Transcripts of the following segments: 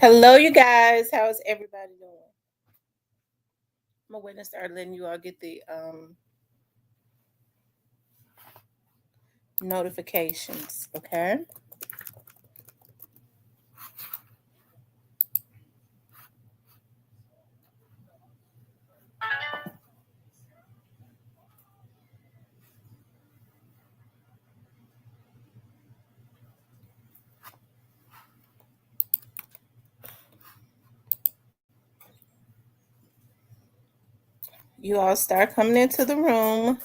Hello, you guys. How's everybody doing? I'm gonna wait and start letting you all get the notifications. Okay. You all start coming into the room.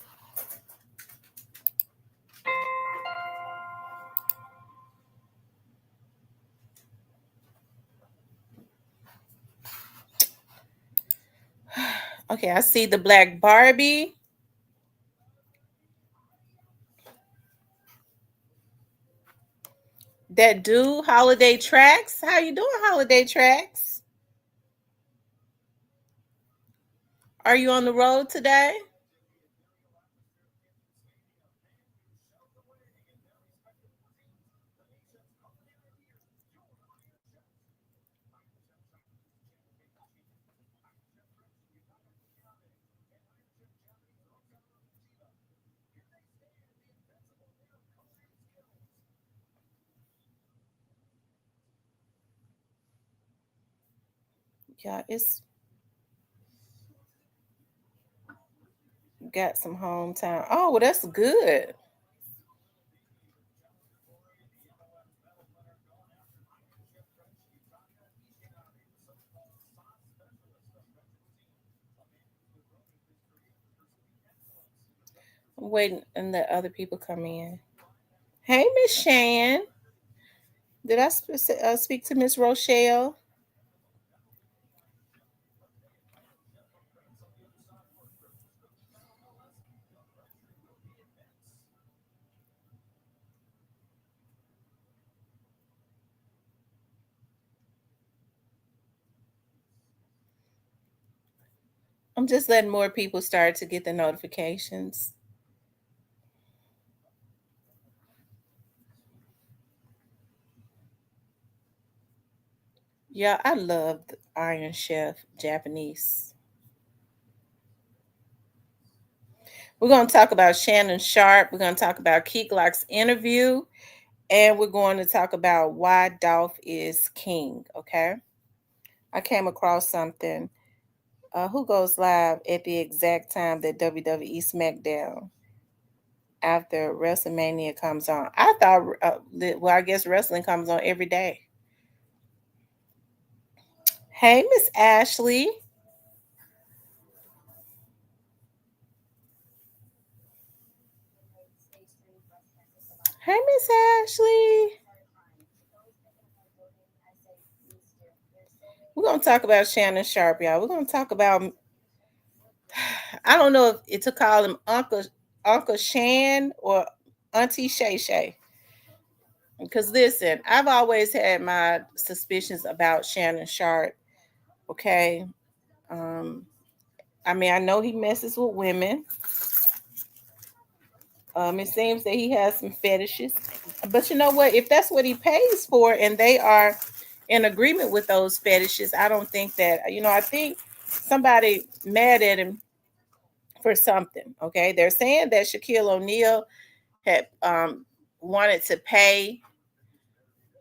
Okay, I see the Black Barbie. That dude, Holiday Tracks. How you doing, Holiday Tracks? Are you on the road today? Yeah, it's got some hometown. Oh, well, that's good. I'm waiting and let other people come in. Hey, Miss Shan. Did I speak to Miss Rochelle? I'm just letting more people start to get the notifications. Yeah, I love the Iron Chef Japanese. We're going to talk about Shannon Sharpe. We're going to talk about Keyglock's interview. And we're going to talk about why Dolph is king. Okay. I came across something. Who goes live at the exact time that WWE SmackDown after WrestleMania comes on? I thought, well, I guess wrestling comes on every day. Hey, Miss Ashley. Hey, Miss Ashley. We're gonna talk about Shannon Sharpe, y'all. We're gonna talk about. I don't know if it's to call him Uncle Shan or Auntie Shay Shay. Because listen, I've always had my suspicions about Shannon Sharpe. Okay, um, I mean, I know he messes with women. It seems that he has some fetishes, but you know what? If that's what he pays for, and they are in agreement with those fetishes, I don't think that I think somebody mad at him for something. Okay, they're saying that Shaquille O'Neal had wanted to pay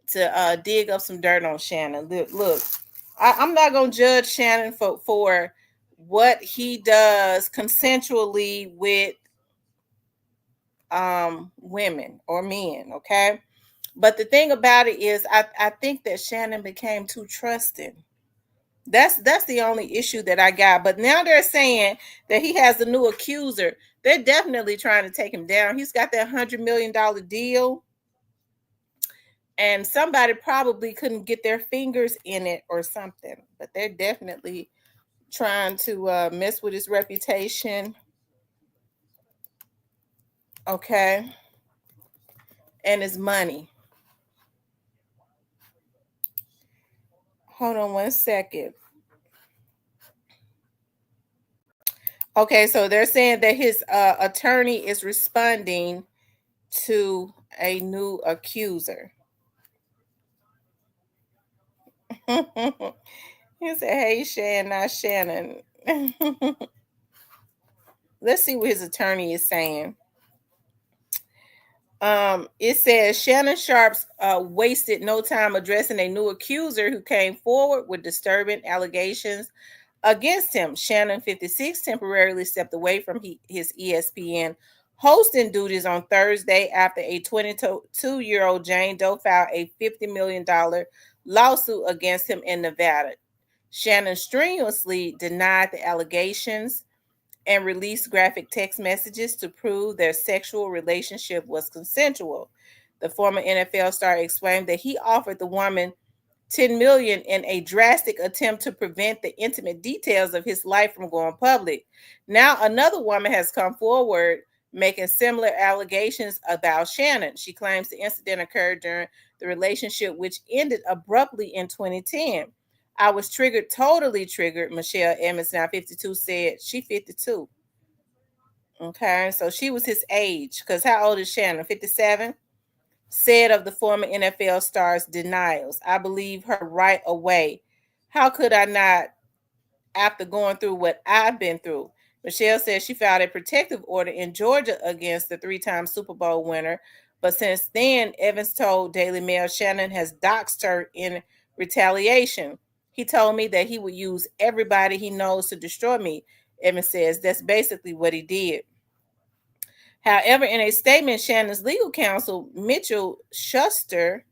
to dig up some dirt on Shannon. Look, I'm not gonna judge Shannon for what he does consensually with women or men. Okay, but the thing about it is, I think that Shannon became too trusting. That's the only issue that I got. But now they're saying that he has a new accuser. They're definitely trying to take him down. He's got that $100 million deal, and somebody probably couldn't get their fingers in it or something. But they're definitely trying to mess with his reputation. Okay, and his money. Hold on one second. Okay, so they're saying that his attorney is responding to a new accuser. He said, "Hey, Shan, not Shannon." Let's see what his attorney is saying. It says Shannon Sharpe's wasted no time addressing a new accuser who came forward with disturbing allegations against him. Shannon, 56, temporarily stepped away from his ESPN hosting duties on Thursday after a 22-year-old Jane Doe filed a $50 million lawsuit against him in Nevada. Shannon strenuously denied the allegations and released graphic text messages to prove their sexual relationship was consensual. The former NFL star explained that he offered the woman $10 million in a drastic attempt to prevent the intimate details of his life from going public. Now another woman has come forward making similar allegations about Shannon. She claims the incident occurred during the relationship, which ended abruptly in 2010. I was triggered, totally triggered, Michelle Emmons, now 52, said. She 52. Okay, so she was his age. Because how old is Shannon? 57? Said of the former NFL star's denials. I believe her right away. How could I not after going through what I've been through? Michelle says she filed a protective order in Georgia against the three-time Super Bowl winner. But since then, Evans told Daily Mail Shannon has doxed her in retaliation. He told me that he would use everybody he knows to destroy me. Evans says that's basically what he did. However, in a statement, Shannon's legal counsel, Mitchell Schuster,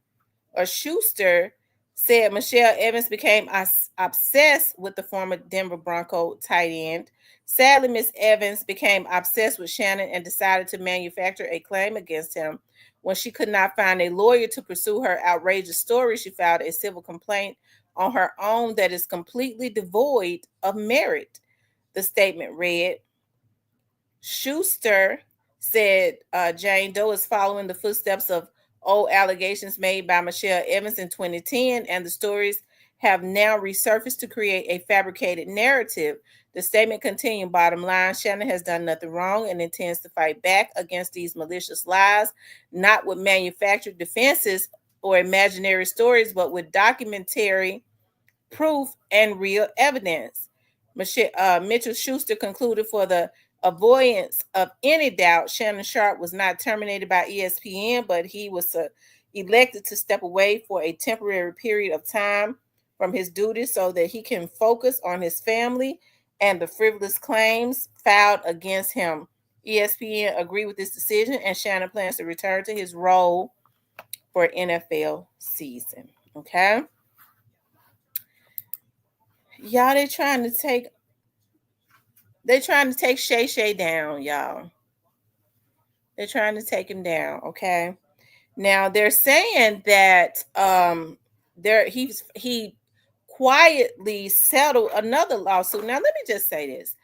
said Michelle Evans became obsessed with the former Denver Bronco tight end. Sadly, Miss Evans became obsessed with Shannon and decided to manufacture a claim against him. When she could not find a lawyer to pursue her outrageous story, she filed a civil complaint on her own that is completely devoid of merit. The statement read, Schuster said Jane Doe is following the footsteps of old allegations made by Michelle Evans in 2010, and the stories have now resurfaced to create a fabricated narrative. The statement continued, bottom line, Shannon has done nothing wrong and intends to fight back against these malicious lies, not with manufactured defenses or imaginary stories, but with documentary proof and real evidence. Mitchell Schuster concluded, for the avoidance of any doubt, Shannon Sharpe was not terminated by ESPN, but he was elected to step away for a temporary period of time from his duties so that he can focus on his family and the frivolous claims filed against him. ESPN agreed with this decision, and Shannon plans to return to his role for NFL season. Okay. Y'all, they're trying to take Shay Shay down, y'all. They're trying to take him down, okay? Now they're saying that he quietly settled another lawsuit. Now let me just say this.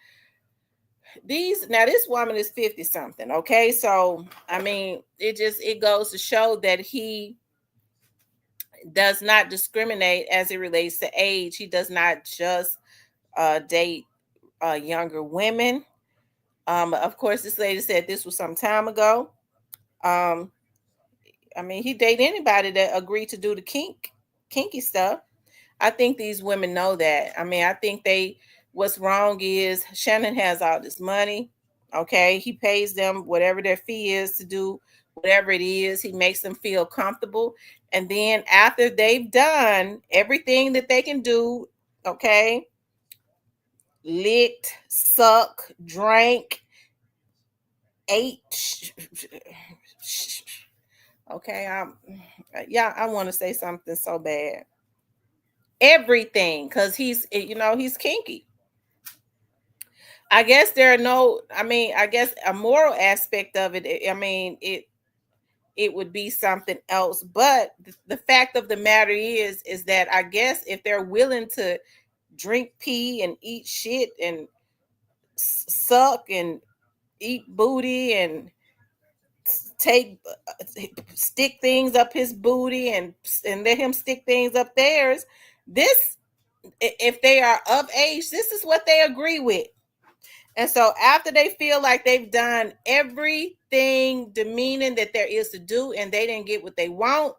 This woman is 50 something, okay? So I mean, it goes to show that he does not discriminate as it relates to age. He does not just date younger women. Of course, this lady said this was some time ago. I mean, he date anybody that agreed to do the kinky stuff. I think these women know that. I mean, I think what's wrong is Shannon has all this money. Okay, he pays them whatever their fee is to do whatever it is. He makes them feel comfortable, and then after they've done everything that they can do, okay, licked, suck, drank, ate. Okay, I want to say something so bad. Everything, because he's kinky. I guess I guess a moral aspect of it. I mean, it would be something else. But the fact of the matter is that I guess if they're willing to drink pee and eat shit and suck and eat booty and stick things up his booty and let him stick things up theirs, this, if they are of age, this is what they agree with. And so after they feel like they've done everything demeaning that there is to do and they didn't get what they want,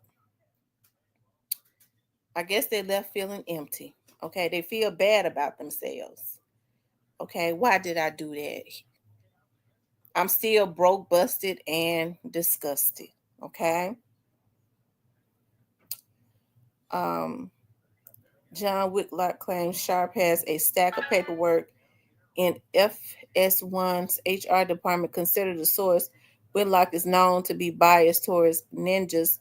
I guess they left feeling empty. Okay, they feel bad about themselves. Okay, why did I do that? I'm still broke, busted, and disgusted. Okay. Um, John Whitlock claims Sharpe has a stack of paperwork in FS1's HR department. Considered the source, Whitlock is known to be biased towards ninjas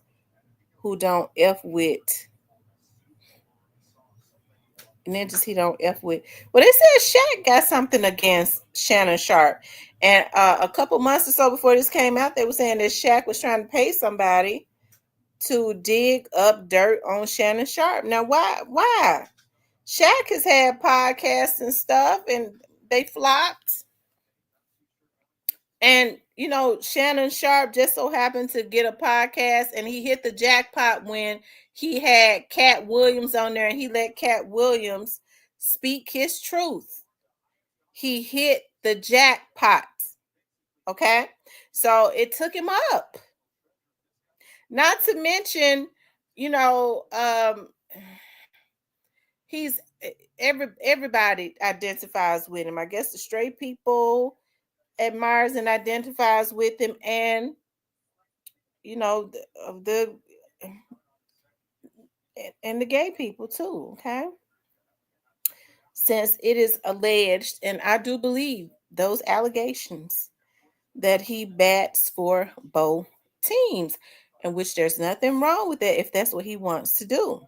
who don't F with ninjas he don't F with. Well, they said Shaq got something against Shannon Sharpe. And a couple months or so before this came out, they were saying that Shaq was trying to pay somebody to dig up dirt on Shannon Sharpe. Now, why? Why? Shaq has had podcasts and stuff, and they flopped. And Shannon Sharpe just so happened to get a podcast, and he hit the jackpot when he had Cat Williams on there, and he let Cat Williams speak his truth. He hit the jackpot. Okay, so it took him up. Not to mention, you know, he's everybody identifies with him. I guess the straight people admires and identifies with him, and the and the gay people too. Okay, since it is alleged, and I do believe those allegations, that he bats for both teams, in which there's nothing wrong with that if that's what he wants to do.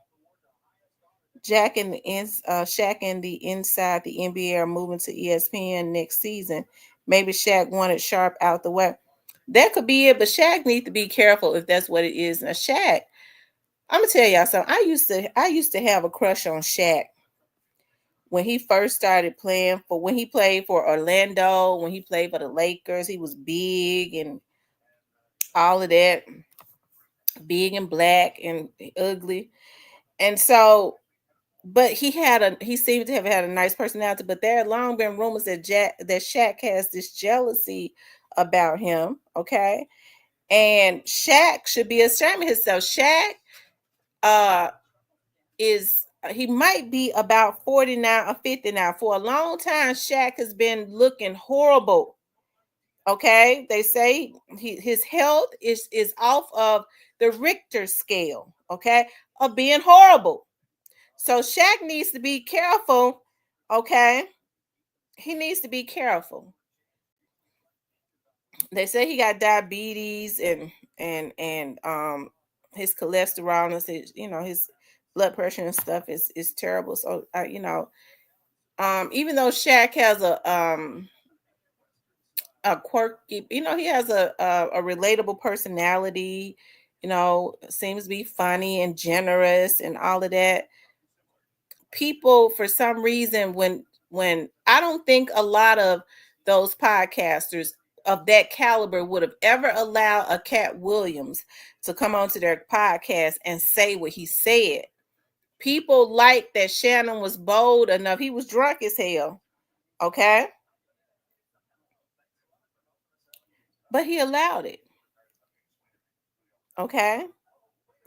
Shaq and the Inside the NBA are moving to ESPN next season. Maybe Shaq wanted Sharpe out the way. That could be it, but Shaq needs to be careful if that's what it is. Now, Shaq, I'm gonna tell y'all something. I used to have a crush on Shaq when he first started playing when he played for Orlando, when he played for the Lakers. He was big and all of that, big and black and ugly, and so. But he seemed to have had a nice personality. But there had long been rumors that Shaq has this jealousy about him. Okay, and Shaq should be ashamed of himself. Shaq is he might be about 49 or 50 now. For a long time, Shaq has been looking horrible. Okay, they say his health is off of the Richter scale. Okay, of being horrible. So Shaq needs to be careful. Okay, he needs to be careful. They say he got diabetes and his cholesterol and his blood pressure and stuff is terrible. So even though Shaq has a quirky, he has a relatable personality, seems to be funny and generous and all of that. People, for some reason, when I don't think a lot of those podcasters of that caliber would have ever allowed a Cat Williams to come onto their podcast and say what he said. People like that Shannon was bold enough. He was drunk as hell. Okay. But he allowed it. Okay.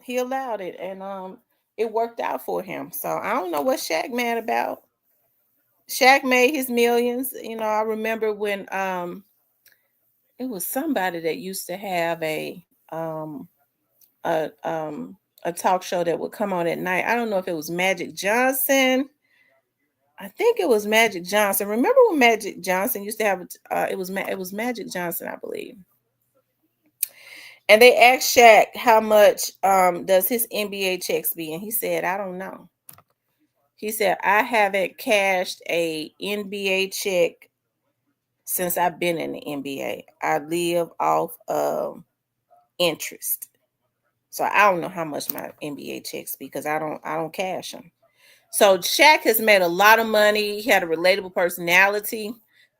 He allowed it. And it worked out for him. So I don't know what Shaq mad about. Shaq made his millions. I remember when it was somebody that used to have a a talk show that would come on at night. I don't know if it was Magic Johnson. I think it was Magic Johnson. Remember when Magic Johnson used to have it was Magic Johnson, I believe. And they asked Shaq how much does his NBA checks be, and he said, "I don't know." He said, "I haven't cashed a NBA check since I've been in the NBA. I live off of interest. So I don't know how much my NBA checks because I don't cash them." So Shaq has made a lot of money. He had a relatable personality,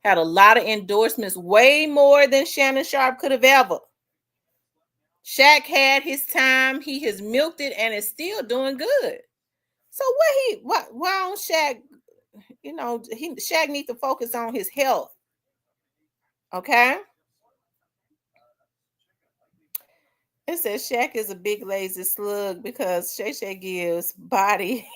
had a lot of endorsements, way more than Shannon Sharpe could have ever. Shaq had his time. He has milked it and is still doing good. So why don't Shaq? Shaq needs to focus on his health. Okay. It says Shaq is a big lazy slug because Shay Shay gives body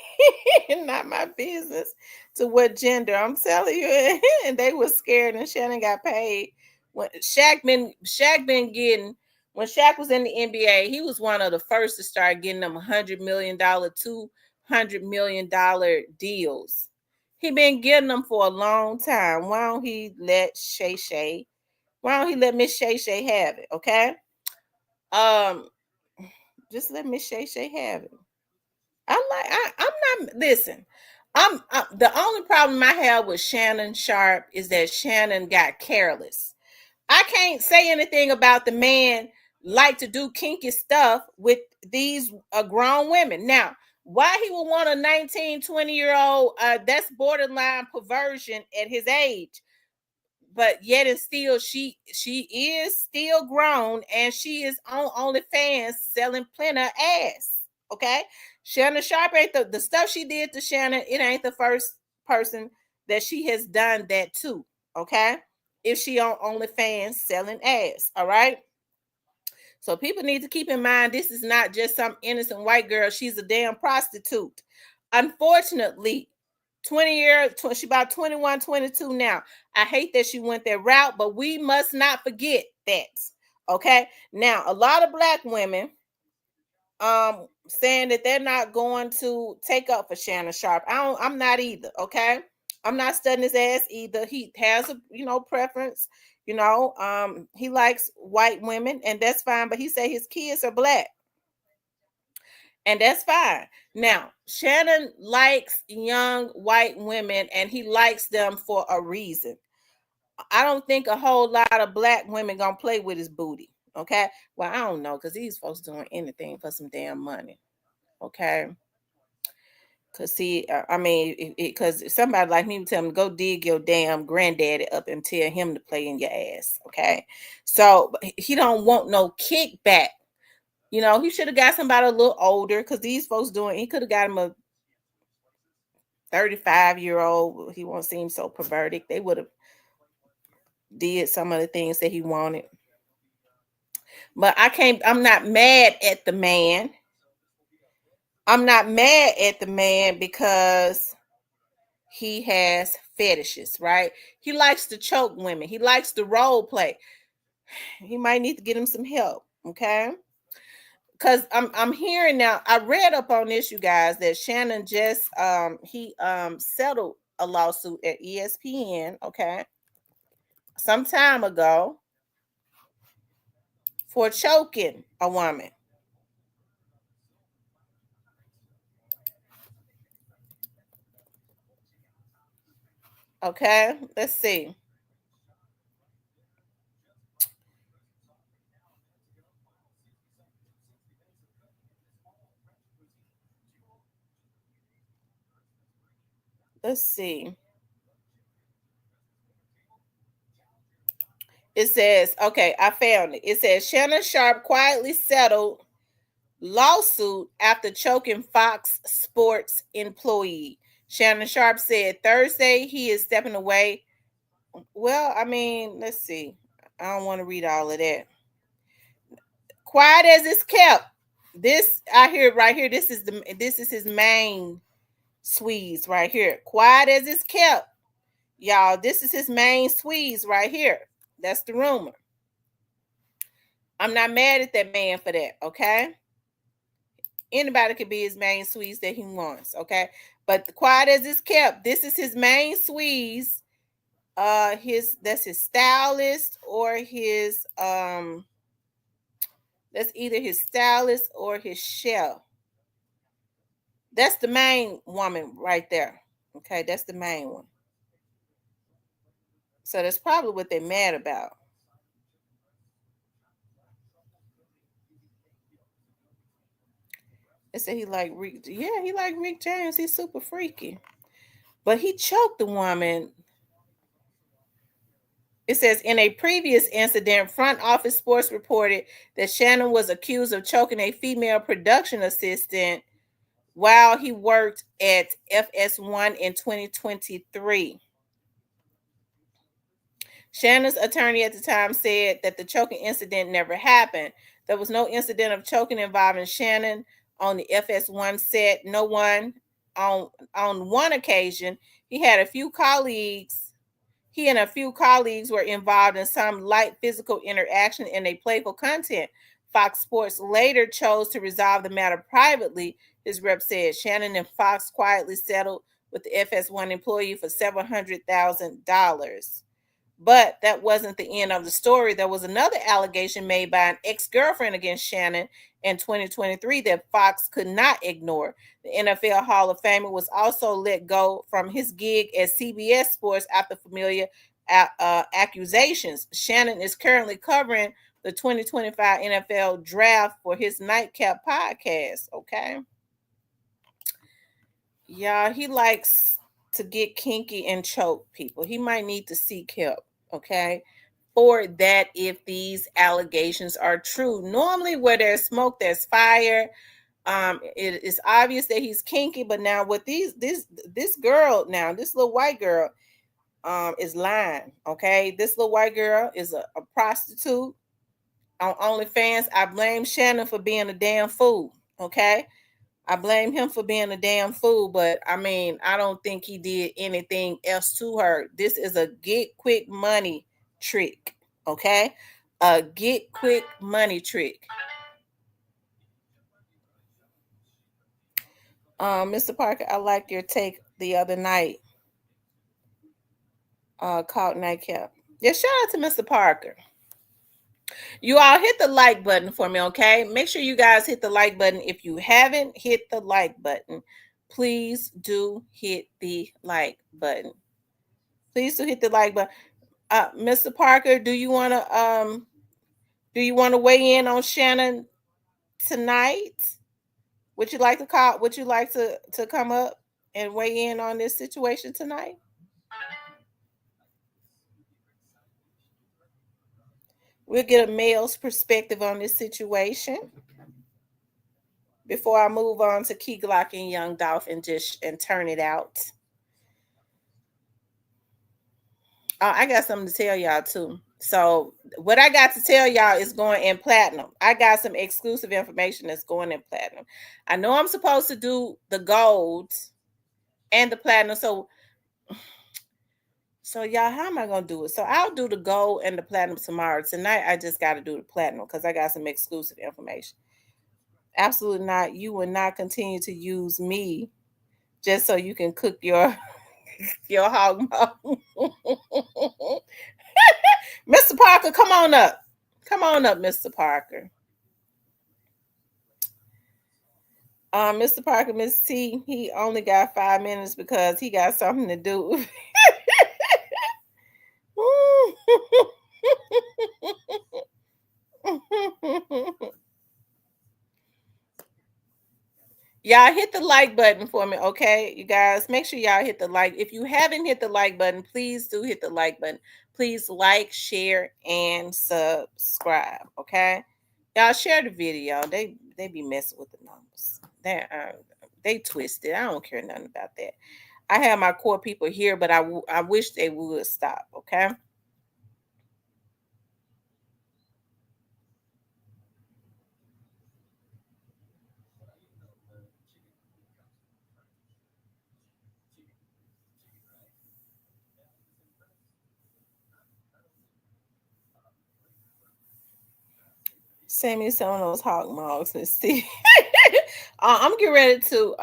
not my business to what gender. I'm telling you, and they were scared and Shannon got paid. When Shaq been getting when Shaq was in the NBA, he was one of the first to start getting them $100 million, $200 million deals. He been getting them for a long time. Why don't he let Shay Shay? Why don't he let Miss Shay Shay have it? Okay. Um, just let Miss Shay Shay have it. I'm not listen. I'm the only problem I have with Shannon Sharpe is that Shannon got careless. I can't say anything about the man like to do kinky stuff with these grown women. Now, why he would want a 19, 20-year old, that's borderline perversion at his age, but yet and still she is still grown and she is on OnlyFans selling plenty of ass. Okay, Shannon Sharpe ain't the stuff she did to Shannon. It ain't the first person that she has done that to. Okay, if she on OnlyFans selling ass, all right. So people need to keep in mind this is not just some innocent white girl. She's a damn prostitute. Unfortunately, 20 years, she about 21, 22 now. I hate that she went that route, but we must not forget that. Okay. Now, a lot of black women saying that they're not going to take up for Shannon Sharpe. I'm not either, okay? I'm not studying his ass either. He has a preference, he likes white women, and that's fine, but he said his kids are black. And that's fine. Now, Shannon likes young white women and he likes them for a reason. I don't think a whole lot of black women gonna play with his booty. Okay. Well, I don't know because these folks doing anything for some damn money. Okay. Cause see, I mean, because somebody like me would tell him go dig your damn granddaddy up and tell him to play in your ass. Okay. So he don't want no kickback. He should have got somebody a little older because these folks he could have got him a 35-year-old. He won't seem so perverted. They would have did some of the things that he wanted. But I'm not mad at the man. I'm not mad at the man because he has fetishes, right? He likes to choke women. He likes to role play. He might need to get him some help, okay? Because I'm hearing now. I read up on this, you guys, that Shannon just he settled a lawsuit at ESPN, okay, some time ago for choking a woman. Okay, let's see. Let's see. It says, okay, I found it. It says Shannon Sharpe quietly settled lawsuit after choking Fox Sports employee. Shannon Sharpe said Thursday he is stepping away. Well, I mean, let's see. I don't want to read all of that. Quiet as it's kept. This I hear right here. This is his main squeeze right here. Quiet as it's kept. Y'all, this is his main squeeze right here. That's the rumor. I'm not mad at that man for that, okay? Anybody could be his main squeeze that he wants, okay? But quiet as it's kept, this is his main squeeze. That's his stylist or his that's either his stylist or his chef. That's the main woman right there. Okay, that's the main one. So that's probably what they're mad about. They say he like Rick. Yeah, he like Rick James. He's super freaky. But he choked the woman. It says in a previous incident, Front Office Sports reported that Shannon was accused of choking a female production assistant while he worked at FS1 in 2023. Shannon's attorney at the time said that the choking incident never happened. There was no incident of choking involving Shannon on the FS1 set. No one on one occasion, he had a few colleagues. He and a few colleagues were involved in some light physical interaction in a playful content. Fox Sports later chose to resolve the matter privately. His rep said Shannon and Fox quietly settled with the FS1 employee for $700,000. But that wasn't the end of the story. There was another allegation made by an ex-girlfriend against Shannon in 2023 that Fox could not ignore. The NFL Hall of Famer was also let go from his gig at CBS Sports after familiar accusations. Shannon is currently covering the 2025 NFL Draft for his Nightcap podcast. Okay. Yeah, he likes to get kinky and choke people. He might need to seek help. Okay. For that, if these allegations are true, normally where there's smoke, there's fire. It is obvious that he's kinky, but now with this girl, now this little white girl, is lying. Okay, this little white girl is a prostitute on OnlyFans. I blame Shannon for being a damn fool. Okay, I blame him for being a damn fool, but I mean, I don't think he did anything else to her. This is a get quick money trick, okay? A get quick money trick. Mr. Parker, I liked your take the other night. Called Nightcap. Yeah, shout out to Mr. Parker. You all hit the like button for me, okay? Make sure you guys hit the like button. If you haven't hit the like button, please do hit the like button. Please do hit the like button. Mr. Parker, do you want to weigh in on Shannon tonight? Would you like to call? Would you like to come up and weigh in on this situation tonight? We'll get a male's perspective on this situation before I move on to Keyglock and Young Dolph and turn it out. I got something to tell y'all too. So what I got to tell y'all is going in platinum. I got some exclusive information that's going in platinum. I know I'm supposed to do the gold and the platinum. So y'all, how am I gonna do it? So I'll do the gold and the platinum tomorrow. Tonight I just got to do the platinum because I got some exclusive information. Absolutely not. You will not continue to use me just so you can cook your hog maw. Mr. Parker, come on up. Come on up, Mr. Parker. Mr. Parker, Miss T, he only got 5 minutes because he got something to do. Y'all hit the like button for me, okay? You guys, make sure y'all hit the like. If you haven't hit the like button, please do hit the like button. Please like, share, and subscribe, okay? Y'all share the video. They be messing with the numbers. They twisted. I don't care nothing about that. I have my core people here, but I wish they would stop, okay? Send me some of those hog mugs and see. I'm getting ready to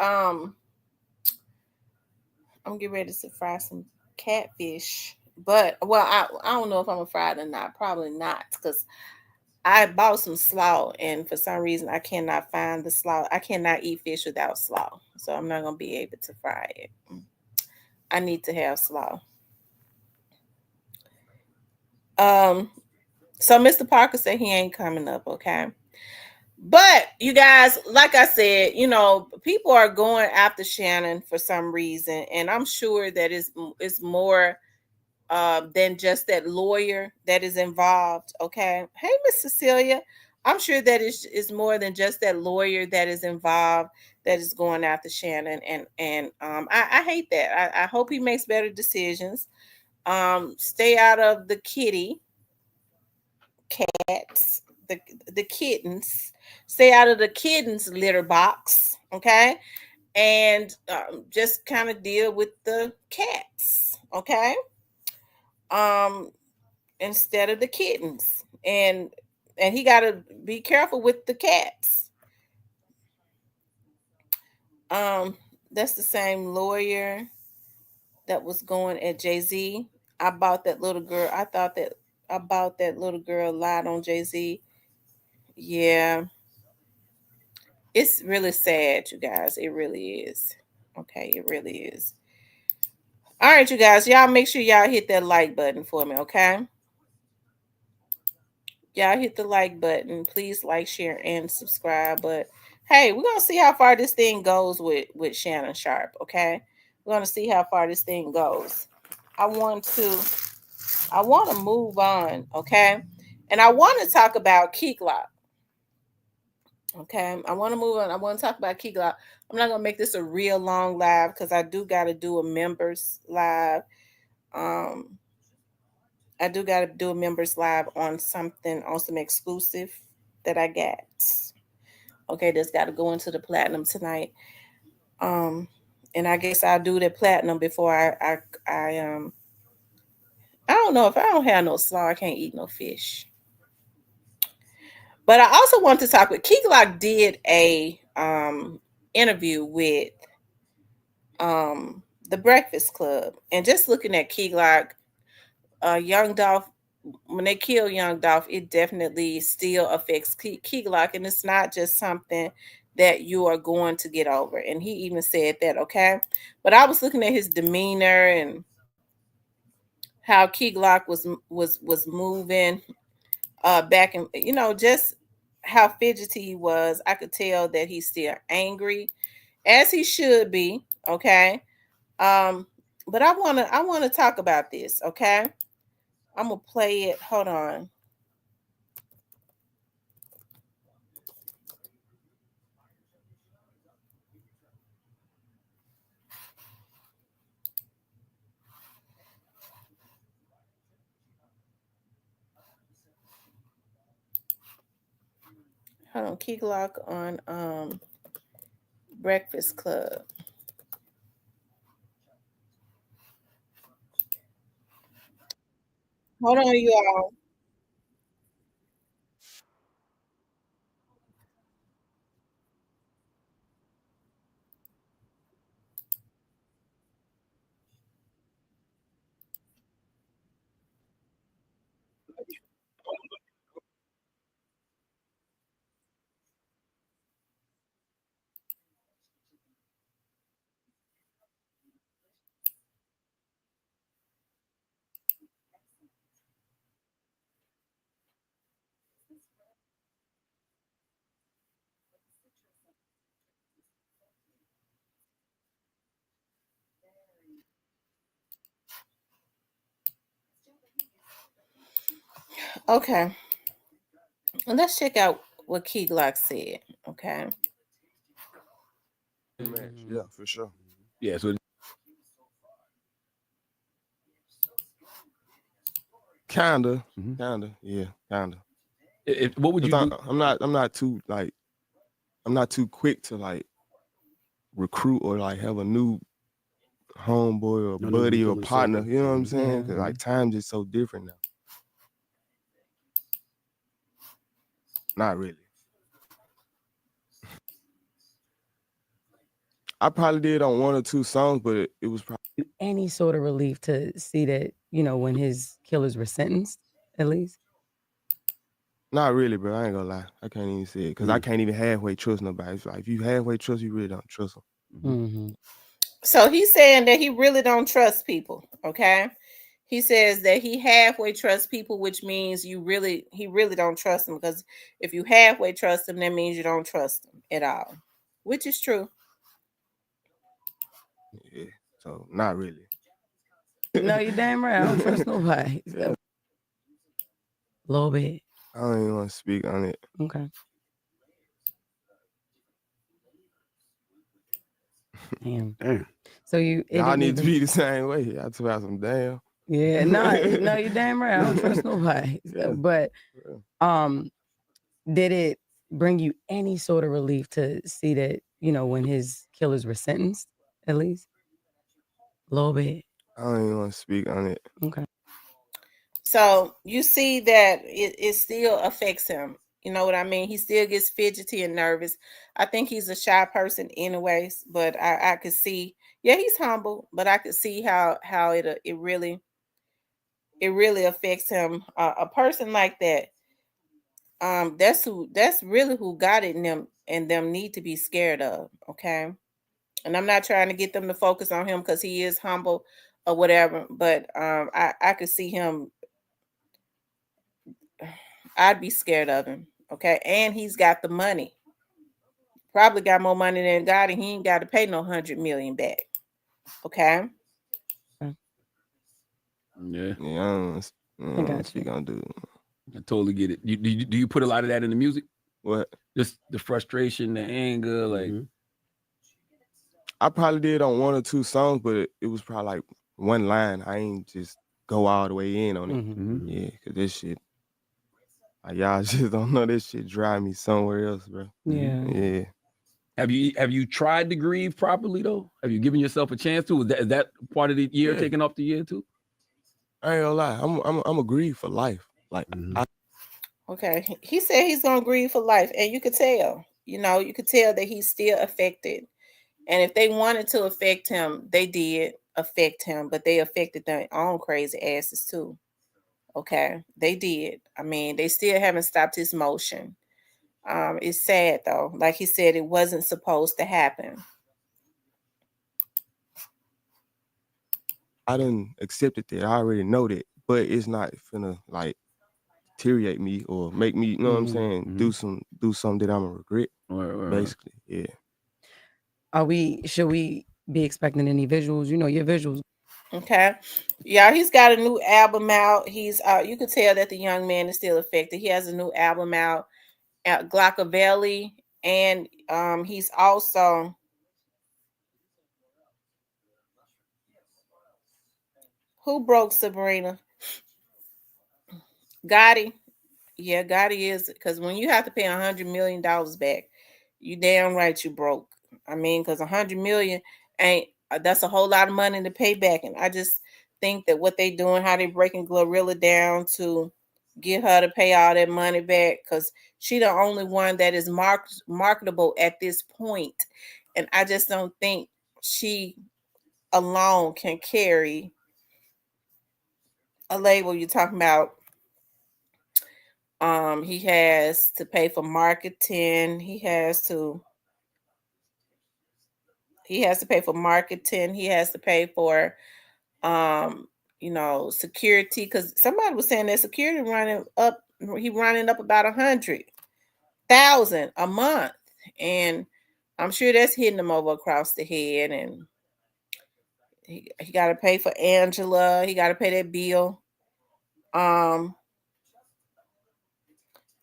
fry some catfish. But well, I don't know if I'm gonna fry it or not. Probably not, because I bought some slaw, and for some reason I cannot find the slaw. I cannot eat fish without slaw, so I'm not gonna be able to fry it. I need to have slaw. So Mr. Parker said he ain't coming up, okay? But you guys, like I said, people are going after Shannon for some reason, and I'm sure that it's more than just that lawyer that is involved. Okay, hey Miss Cecilia, I'm sure that is more than just that lawyer that is involved that is going after Shannon, and I hate that. I hope he makes better decisions. Stay out of the kitty cats. the kittens. Stay out of the kittens litter box, okay? And just kind of deal with the cats, okay? Um, instead of the kittens, and he got to be careful with the cats. Um, that's the same lawyer that was going at Jay Z. I bought that little girl. I thought that about that little girl lied on Jay Z. Yeah, it's really sad, you guys. It really is. Okay, it really is. All right, you guys. Y'all make sure y'all hit that like button for me, okay? Y'all hit the like button. Please like, share, and subscribe. But hey, we're gonna see how far this thing goes with Shannon Sharpe, okay? We're gonna see how far this thing goes. I want to I want to move on, okay? And I want to talk about Keyglock. Okay, I want to move on. I want to talk about Keyglock. I'm not gonna make this a real long live because I do got to do a members live. Um, I do got to do a members live on something on some exclusive that I got. Okay, that's got to go into the platinum tonight. Um, and I guess I'll do the platinum before I don't know if I don't have no slaw, I can't eat no fish. But I also want to talk with Keyglock did a interview with the Breakfast Club, and just looking at Keyglock, Young Dolph, when they kill Young Dolph, it definitely still affects Keyglock, and it's not just something that you are going to get over. And he even said that, okay. But I was looking at his demeanor and how Keyglock was moving back, and just how fidgety he was. I could tell that he's still angry, as he should be, okay. Um, but I wanna talk about this, okay. I'm gonna play it. Hold on. Hold on. Keyglock on Breakfast Club. Hold on, you all. Okay. And let's check out what Keyglock said. Okay. Match. Yeah, for sure. Yeah, so Kinda, yeah, kinda. what would you Cause do? I'm not too quick to like recruit or like have a new homeboy or buddy or partner. You know what I'm saying? Cause like times is so different now. Not really. I probably did on one or two songs, but it was probably Any sort of relief to see that, when his killers were sentenced, at least? not really, bro. I ain't gonna lie. I can't even say it because I can't even halfway trust nobody. It's like if you halfway trust, you really don't trust them. Mm-hmm. So he's saying that he really don't trust people. Okay. He says that he halfway trusts people, which means he really don't trust them, because if you halfway trust them, that means you don't trust them at all, which is true. Yeah. So not really. No, you're damn right. I don't trust nobody. So, a little bit. I don't even want to speak on it. Okay. Damn. So it Y'all didn't need to even. be the same way. Y'all talk about some damn. Yeah, no, you're damn right. I don't trust nobody. So, but did it bring you any sort of relief to see that, when his killers were sentenced, at least? A little bit. I don't even want to speak on it. Okay. So you see that it still affects him. You know what I mean? He still gets fidgety and nervous. I think he's a shy person anyways, but I could see, yeah, he's humble, but I could see how it really affects him. A person like that, that's really who got it, and them need to be scared of. Okay. And I'm not trying to get them to focus on him because he is humble or whatever, but I could see him. I'd be scared of him. Okay. And he's got the money. Probably got more money than God, and he ain't got to pay no 100 million back. Okay. Yeah. Yeah, I don't got speak on dude. I totally get it. Do you put a lot of that in the music? What? Just the frustration, the anger, like. I probably did on one or two songs, but it was probably like one line. I ain't just go all the way in on it. Yeah, because this shit, like, y'all just don't know, this shit drive me somewhere else, bro. Yeah. Have you tried to grieve properly though? Have you given yourself a chance to? Is that part of the year taking off the year too? I ain't gonna lie. I'm a grieve for life. Like Okay. He said he's gonna grieve for life, and you could tell. You could tell that he's still affected. And if they wanted to affect him, they did affect him, but they affected their own crazy asses too. Okay, they did. I mean, they still haven't stopped his motion. It's sad though. Like he said, it wasn't supposed to happen. I done accepted that. I already know that, but it's not finna like deteriorate me or make me, you know what I'm saying, do something that I'm gonna regret. Basically, yeah. Should we be expecting any visuals? Your visuals. Okay. Yeah, he's got a new album out. He's you could tell that the young man is still affected. He has a new album out at Glock, and he's also who broke Sabrina? Gotti. Yeah, Gotti is, because when you have to pay $100 million back, you damn right you broke. I mean, because $100 million ain't that's a whole lot of money to pay back. And I just think that what they doing, how they breaking Glorilla down to get her to pay all that money back, because she the only one that is marketable at this point. And I just don't think she alone can carry a label. You're talking about he has to pay for marketing. He has to pay for marketing. He has to pay for security, because somebody was saying that security running up about 100,000 a month, and I'm sure that's hitting him over across the head. And he got to pay for Angela. He got to pay that bill.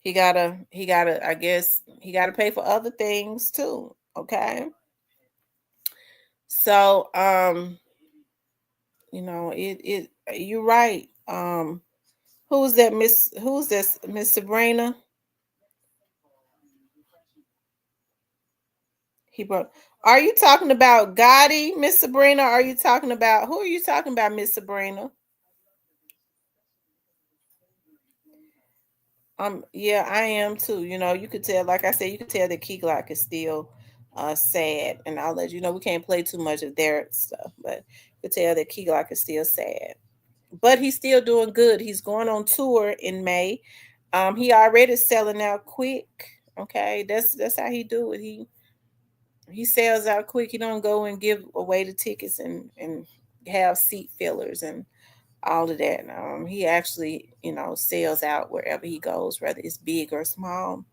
He gotta, I guess he gotta pay for other things too. Okay. So, you're right. Who's this, Miss Sabrina? Are you talking about Gotti, Miss Sabrina? Who are you talking about, Miss Sabrina? Yeah, I am too. You could tell, like I said, you could tell that Keyglock is still sad. And I'll let you know, we can't play too much of their stuff, but you could tell that Keyglock is still sad. But he's still doing good. He's going on tour in May. He already selling out quick. Okay, that's how he do it. He sells out quick. He don't go and give away the tickets and have seat fillers and all of that. He actually, sells out wherever he goes, whether it's big or small.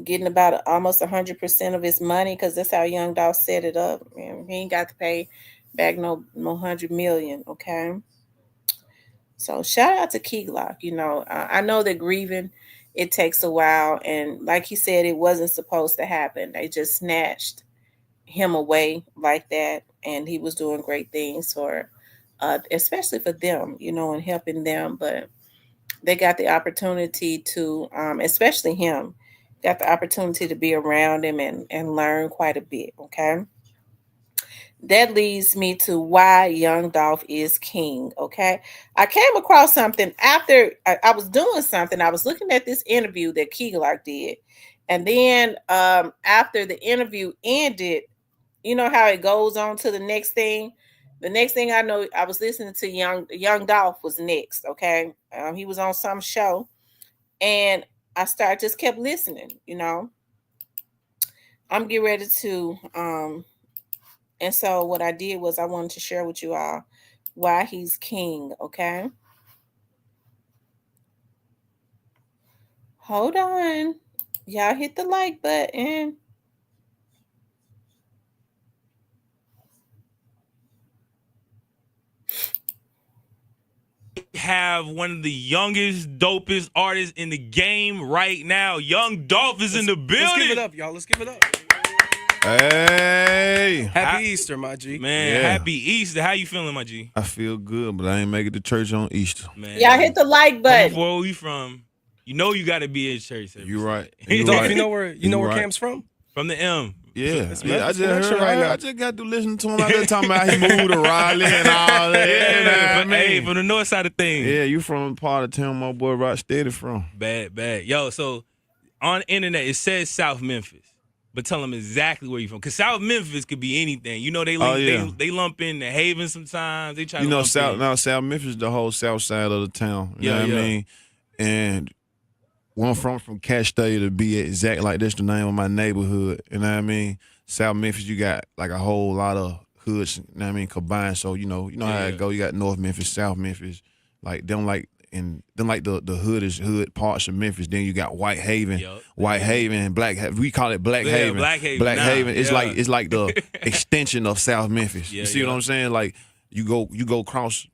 Getting about almost 100% of his money, because that's how Young Dolph set it up. And he ain't got to pay back no 100 million. Okay. So shout out to Keyglock. I know that grieving, it takes a while, and like he said, it wasn't supposed to happen. They just snatched him away like that, and he was doing great things for, especially for them, and helping them. But they got the opportunity to, especially him, got the opportunity to be around him and learn quite a bit. Okay. That leads me to why young Dolph is king. Okay. I came across something after I was doing something. I was looking at this interview that Keyglock did. And then after the interview ended, you know how it goes on to the next thing. The next thing I know, I was listening to young Dolph was next. Okay. He was on some show. And I just kept listening, you know. I'm getting ready to and so what I did was I wanted to share with you all why he's king, okay? Hold on. Y'all hit the like button. Have one of the youngest, dopest artists in the game right now. Young Dolph is in the building. Let's give it up, y'all. Let's give it up. Hey. Happy Easter, my G. Man, Yeah. happy Easter. How you feeling, my G? I feel good, but I ain't make it to church on Easter. Man, Y'all hit the like button. where we from? You know you got to be in church. every You right. Sunday. You Dolph, right. you know where right. Cam's from? From the M. Yeah, It's yeah. I Memphis just connection heard. right now. I just got to listen to him out there talking about he moved to Raleigh and all that. Yeah, You know what I hey, mean? from the north side of things. Yeah, you from the part of town my boy Rock Steady from. Bad. Yo, so on the internet, it says South Memphis. But tell them exactly where you're from. Because South Memphis could be anything. You know, they they lump in the Haven sometimes. They try to lump South Memphis is the whole south side of the town. You know what I Yeah. mean? And where I'm from Cash Study to be exact, like that's the name of my neighborhood. You know what I mean? South Memphis, you got like a whole lot of hoods, you know what I mean, combined. So, you know how it go. You got North Memphis, South Memphis, like them like the hood parts of Memphis. Then you got White Haven, and Black Haven. We call it Black Haven. Black Haven. Black Haven. It's Yeah. like the extension of South Memphis. Yeah, you see what I'm saying? Like you go across,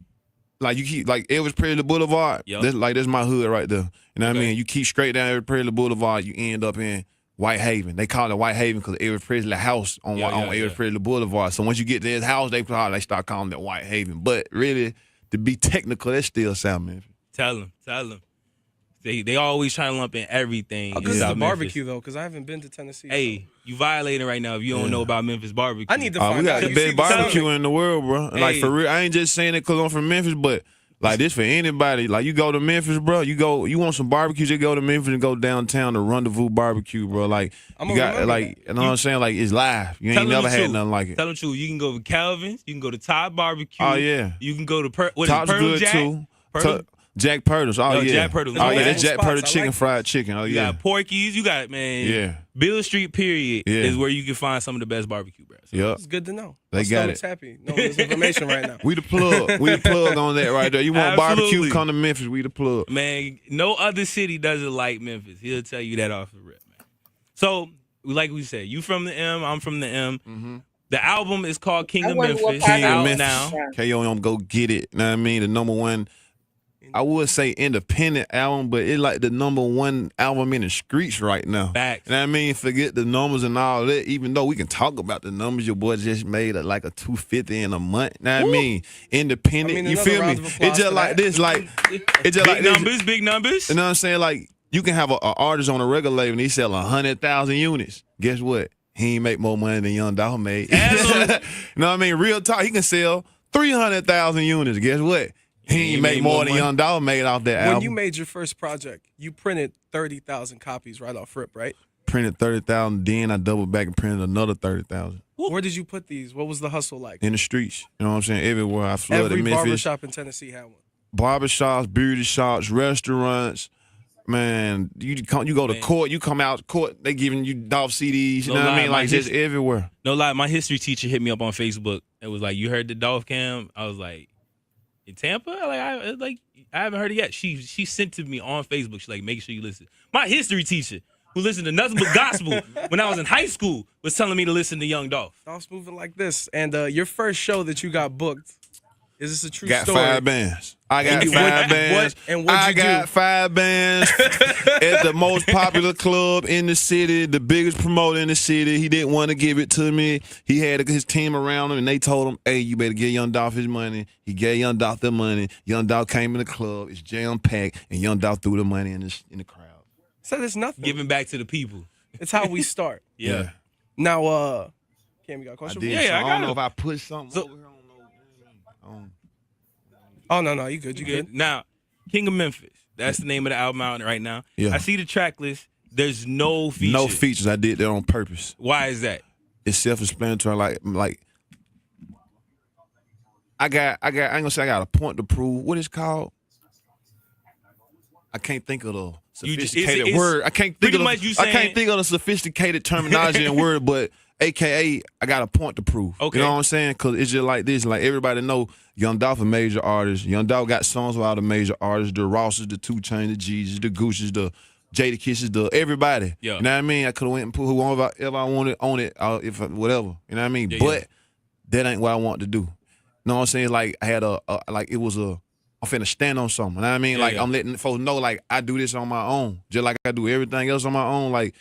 like you keep like Elvis Presley Boulevard. Yep. That's my hood right there. You know what I Okay. mean? You keep straight down Elvis Presley Boulevard, you end up in White Haven. They call it White Haven because Elvis Presley house on Elvis Presley Boulevard. So once you get to his house, they start calling it White Haven. But really, to be technical, that's still South Memphis. Tell them. They always try to lump in everything. How in good is South the Memphis. barbecue, though? Because I haven't been to Tennessee. Hey, you violating right now if you don't know about Memphis barbecue. I need to We find got out. the You see best the barbecue Southern- in the world, bro. Like Hey. for real, I ain't just saying it because I'm from Memphis, but like this for anybody. Like you go to Memphis, bro. You want some barbecue? Just go to Memphis and go downtown to Rendezvous Barbecue, bro. Like I'm you gonna got remember like you know what I'm saying? Like it's live. You Tell ain't them never the had truth. nothing like it. Tell them the truth. You can go to Calvin's. You can go to Todd Barbecue. Oh yeah, You can go to Top's Pearl good Jack? too. Pearl- Jack Purtles. Oh Yo, yeah, Jack Purtles. Oh yeah, There's that's Jack spots. Purtle I chicken, like fried chicken. Oh You yeah, got Porky's. You got, man. yeah, Bill Street, period, Yeah. is where you can find some of the best barbecue, bro. So, yep. It's good to know. They My got stomach's it. happy. No, this information right now. We the plug. We the plug on that right there. You want Absolutely. barbecue? Come to Memphis. We the plug. Man, no other city does it like Memphis. He'll tell you that off the rip, man. So, like we said, you from the M, I'm from the M. Mm-hmm. The album is called King I of wonder what Memphis. part King of Out Memphis. now. KOM, go get it. Know what I mean? The number one, I would say independent album, but it's like the number one album in the streets right now. Facts. You know what I mean? Forget the numbers and all that. Even though we can talk about the numbers, your boy just made like a 250 in a month. You know what I mean? Independent. I mean, you another feel me? round of applause It's just for like that. this. Like it's just Big like this. numbers, big numbers. You know what I'm saying? Like you can have an artist on a regular label and he sell 100,000 units. Guess what? He ain't make more money than Young Dolph made. You know what I mean? Real talk. He can sell 300,000 units. Guess what? He ain't make more than Young Dolph made off that When album. you made your first project, you printed 30,000 copies right off rip, right? Printed 30,000, then I doubled back and printed another 30,000 Where did you put these? What was the hustle like? in the streets. You know what I'm saying? Everywhere. I flooded Every Memphis. barbershop in Tennessee had one. Barbershops, beauty shops, restaurants. Man, you go to court, you come out court, they giving you Dolph CDs. You No know what lie, I mean? my Like just everywhere. No lie, my history teacher hit me up on Facebook. It was like, you heard the Dolph Cam? I was like, in Tampa? I haven't heard it yet. She sent to me on Facebook. She's like, make sure you listen. My history teacher, who listened to nothing but gospel when I was in high school, was telling me to listen to Young Dolph. Dolph's moving like this. And your first show that you got booked Is this a true Got story? 5 bands. I got And 5 bands. and what'd I you got do? 5 bands at the most popular club in the city, the biggest promoter in the city. He didn't want to give it to me. He had his team around him, and they told him, hey, you better give Young Dolph his money. He gave Young Dolph the money. Young Dolph came in the club. It's jam-packed, and Young Dolph threw the money in the crowd. So there's nothing. Giving back to the people. It's how we start. Yeah. Now, Cam, you got a I question? did. Yeah, so I I got don't know it. if I put something So- over here. I don't know. Oh, no, you good. You Okay. good. Now, King of Memphis. That's the name of the album out right now. Yeah. I see the track list. There's no features. No features. I did that on purpose. Why is that? It's self-explanatory. Like I ain't gonna say I got a point to prove. What it's called? I can't think of the You just- sophisticated it's word. I can't think pretty of the, much you I can't saying- think of the sophisticated terminology and word, but AKA I got a point to prove. Okay. You know what I'm saying? Cause it's just like this. Like everybody know Young Dolph a major artist. Young Dolph got songs with all the major artists, the Rosses, the 2 Chainz, the Jeezy, the Gucci's, the Jada Kisses, the everybody. Yeah. You know what I mean? I could have went and put whoever I wanted on it, whatever. You know what I mean? Yeah, But that ain't what I want to do. You know what I'm saying? Like I had I'm finna stand on something. You know what I mean? Yeah, Like yeah. I'm letting folks know like I do this on my own. Just like I do everything else on my own. Like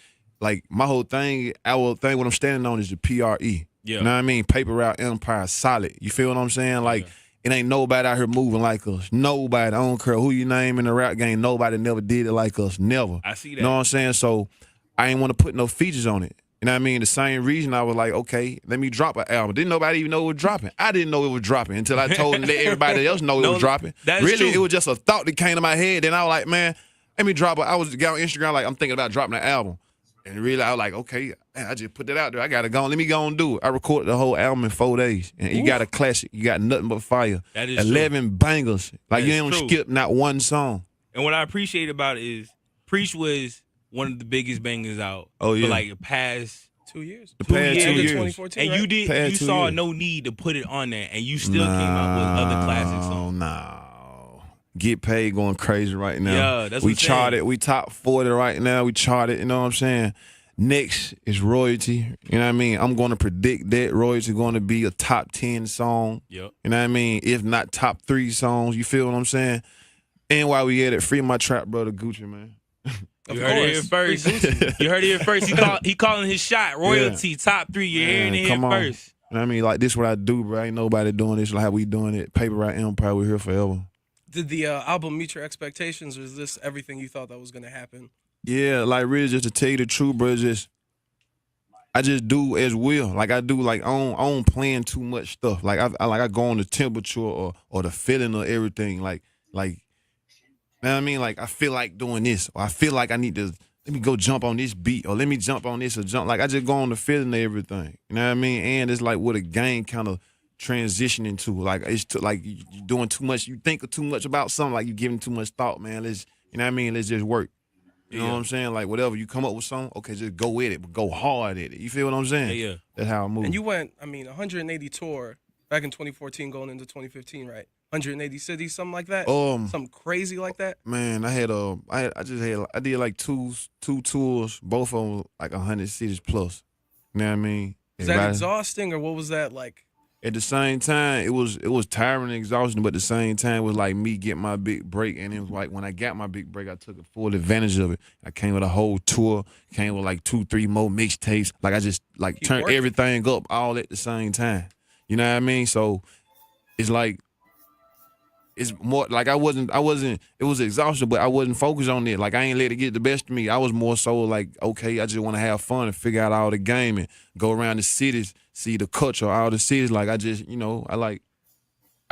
my whole thing, what I'm standing on is the PRE. Yeah. You know what I mean? Paper Route Empire, solid. You feel what I'm saying? Like it ain't nobody out here moving like us. Nobody. I don't care who you name in the rap game. Nobody never did it like us. Never. I see that. You know what I'm saying? So I ain't want to put no features on it. You know what I mean? The same reason I was like, okay, let me drop an album. Didn't nobody even know it was dropping. I didn't know it was dropping until I told and let everybody else know it No, was dropping. that's really, true. it was just a thought that came to my head. Then I was like, man, let me drop it. I was got on Instagram like, I'm thinking about dropping an album. And really, I was like, okay, man, I just put that out there. I got to go. Let me go and do it. I recorded the whole album in 4 days. And you got a classic. You got nothing but fire. That is 11 bangers. Like, That you is don't true. skip not one song. And what I appreciate about it is Preach was one of the biggest bangers out Oh, yeah. for like the past 2 years. The 2 past years. 2 years. 2014, and right? you did Past you 2 saw years. no need to put it on there and you still came out with other classic songs. No. Get Paid going crazy right now. Yeah, that's we what I'm saying. charted. We top 40 right now. We charted. You know what I'm saying? Next is Royalty. You know what I mean? I'm going to predict that Royalty going to be a top 10 song. Yep. You know what I mean? If not top 3 songs. You feel what I'm saying? And while we at it, free my trap brother Gucci, man. You heard it here first. You heard it here first. He calling his shot. Royalty, top 3. You're hearing it here come on. first. You know what I mean? Like, this what I do, bro. Ain't nobody doing this like how we doing it. Paper Route Empire, we're here forever. Did the album meet your expectations, or is this everything you thought that was going to happen? Yeah, like really just to tell you the truth, bro, I just do as will. Like I do, like I don't plan too much stuff. Like I go on the temperature or the feeling of everything. Like you know what I mean? Like I feel like doing this, or I feel like I need to let me go jump on this beat, or let me jump on this or jump. Like I just go on the feeling of everything. You know what I mean? And it's like what a game kind of transitioning to. Like it's like you doing too much. You think too much about something. Like you giving too much thought, man. You know what I mean? Let's just work. You know what I'm saying? Like whatever you come up with something, okay, just go with it, but go hard at it. You feel what I'm saying? Yeah. That's how I move. And you went, 180 tour back in 2014 going into 2015, right? 180 cities, something like that? Something crazy like that? Man, I did like two tours, both of them like 100 cities plus. You know what I mean? Is that exhausting, or what was that like? At the same time, it was tiring and exhausting, but at the same time, it was like me getting my big break. And it was like when I got my big break, I took full advantage of it. I came with a whole tour, came with like 2-3 more mixtapes. Like I just like Keep turned working. everything up all at the same time. You know what I mean? So it's like it's more like it was exhaustion, but I wasn't focused on it. Like I ain't let it get the best of me. I was more so like, okay, I just want to have fun and figure out all the game and go around the cities, see the culture, all the cities. Like I just, I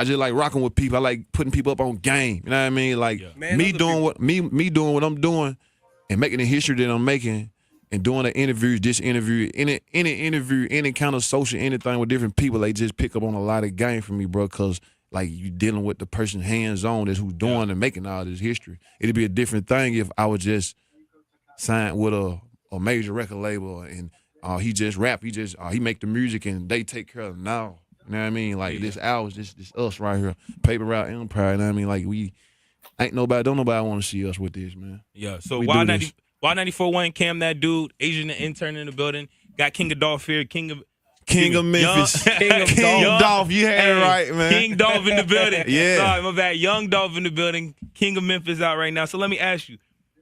just like rocking with people. I like putting people up on game. You know what I mean? Like Man, me other doing people- me doing what I'm doing and making the history that I'm making and doing the interviews, this interview, any interview, any kind of social anything with different people, they just pick up on a lot of game from me, bro, because like you dealing with the person hands-on that's who's doing and making all this history. It'd be a different thing if I was just signed with a major record label and he just rap, he make the music and they take care of it now. You know what I mean? Like this hours, this us right here, Paper Route Empire. You know what I mean? Like don't nobody want to see us with this, man. Yeah. So We Wild do this. 94.1, Cam that dude, Asian intern in the building, got King of Dolph here, King of King of Memphis. King Dolph. You had it right, man. King Dolph in the building. Yeah. Sorry, my bad. Young Dolph in the building. King of Memphis out right now. So let me ask you,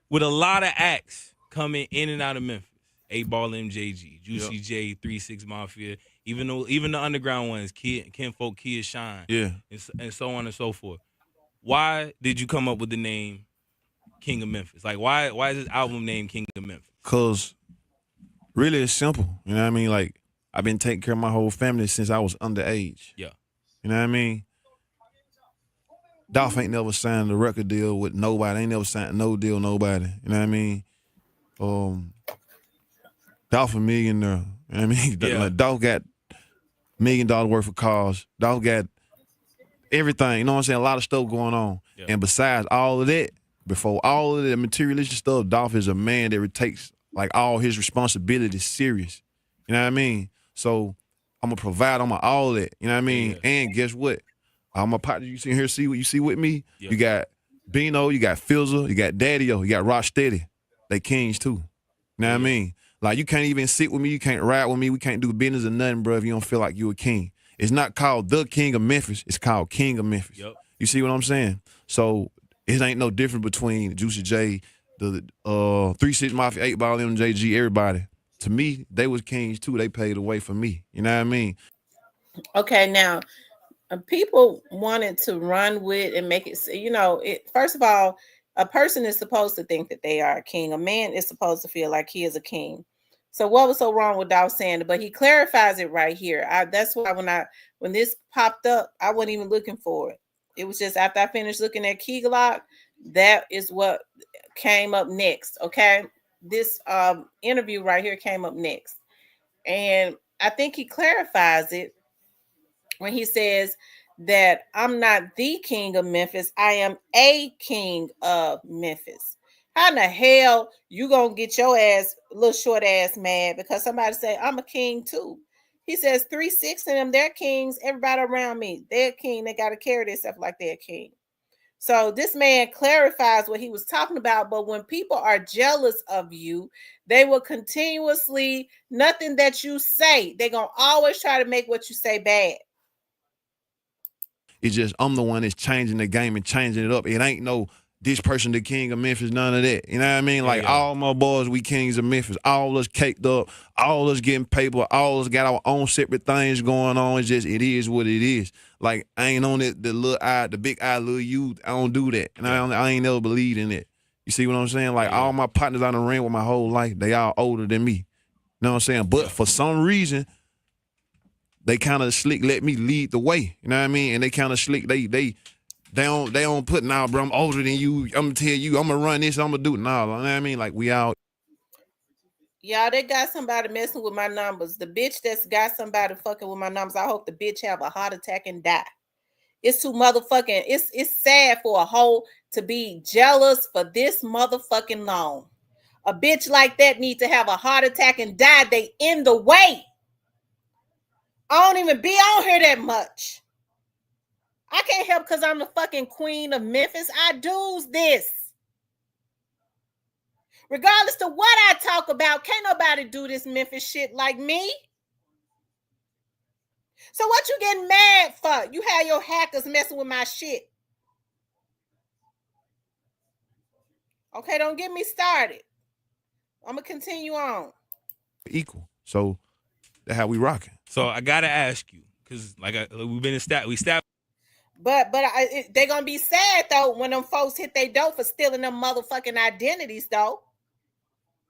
with a lot of acts coming in and out of Memphis, 8-Ball MJG, Juicy J, 3-6 Mafia, even the underground ones, Kinfolk, Kid Shine, and so on and so forth. Why did you come up with the name King of Memphis? Like, why is this album named King of Memphis? Because really it's simple. You know what I mean? Like, I've been taking care of my whole family since I was underage. Yeah. You know what I mean? Dolph ain't never signed a record deal with nobody. Ain't never signed no deal with nobody. You know what I mean? Dolph a millionaire. You know what I mean? Like, Dolph got $1 million worth of cars. Dolph got everything. You know what I'm saying? A lot of stuff going on. Yeah. And besides all of that, before all of the materialistic stuff, Dolph is a man that takes like all his responsibilities serious. You know what I mean? So I'm gonna provide on my all that. You know what I mean? Yeah. And guess what? All my partners you see here, see what you see with me. Yeah. You got Bino, you got Filzer, you got Daddy-O, you got Rocksteady. They kings too. You know what I mean? Like, you can't even sit with me, you can't ride with me, we can't do business or nothing, bro, if you don't feel like you a king. It's not called the King of Memphis, it's called King of Memphis. Yep. You see what I'm saying? So it ain't no different between Juicy J, the 3-6 Mafia, 8-Ball MJG, everybody. To me, they was kings too. They paid the way for me. You know what I mean? Okay, now people wanted to run with and make it. You know, first of all, a person is supposed to think that they are a king. A man is supposed to feel like he is a king. So what was so wrong with Dolph saying it? But he clarifies it right here. That's why when this popped up, I wasn't even looking for it. It was just after I finished looking at Keyglock, that is what came up next. Okay. This interview right here came up next. And I think he clarifies it when he says that I'm not the king of Memphis. I am a king of Memphis. How in the hell you gonna get your ass, little short ass mad because somebody say I'm a king too? He says 3-6 of them, they're kings. Everybody around me, they're king. They got to carry themselves like they're king. So this man clarifies what he was talking about. But when people are jealous of you, they will continuously, nothing that you say, they're going to always try to make what you say bad. It's just I'm the one that's changing the game and changing it up. It ain't no this person the king of Memphis, none of that. You know what I mean? Like, all my boys, we kings of Memphis. All us caked up, all us getting paper, all us got our own separate things going on. It's just, it is what it is. Like, I ain't on it, the big eye, little you. I don't do that. And I ain't never believed in it. You see what I'm saying? Like, all my partners on the ring with my whole life, they all older than me. You know what I'm saying? But for some reason, they kind of slick let me lead the way. You know what I mean? And they kind of slick, they don't put, nah, bro, I'm older than you. I'm gonna tell you, I'm gonna run this, I'm gonna do it. Nah, you know what I mean? Like, we out. Y'all, they got somebody messing with my numbers. The bitch that's got somebody fucking with my numbers, I hope the bitch have a heart attack and die. It's too motherfucking, it's sad for a hoe to be jealous for this motherfucking long. A bitch like that need to have a heart attack and die. They in the way. I don't even be on here that much. I can't help because I'm the fucking queen of Memphis. I do this. Regardless to what I talk about, can't nobody do this Memphis shit like me. So what you getting mad for? You have your hackers messing with my shit. Okay, don't get me started. I'm going to continue on. Equal. So that's how we rocking. So I got to ask you, because we've been established. But they're going to be sad, though, when them folks hit their dope for stealing them motherfucking identities, though.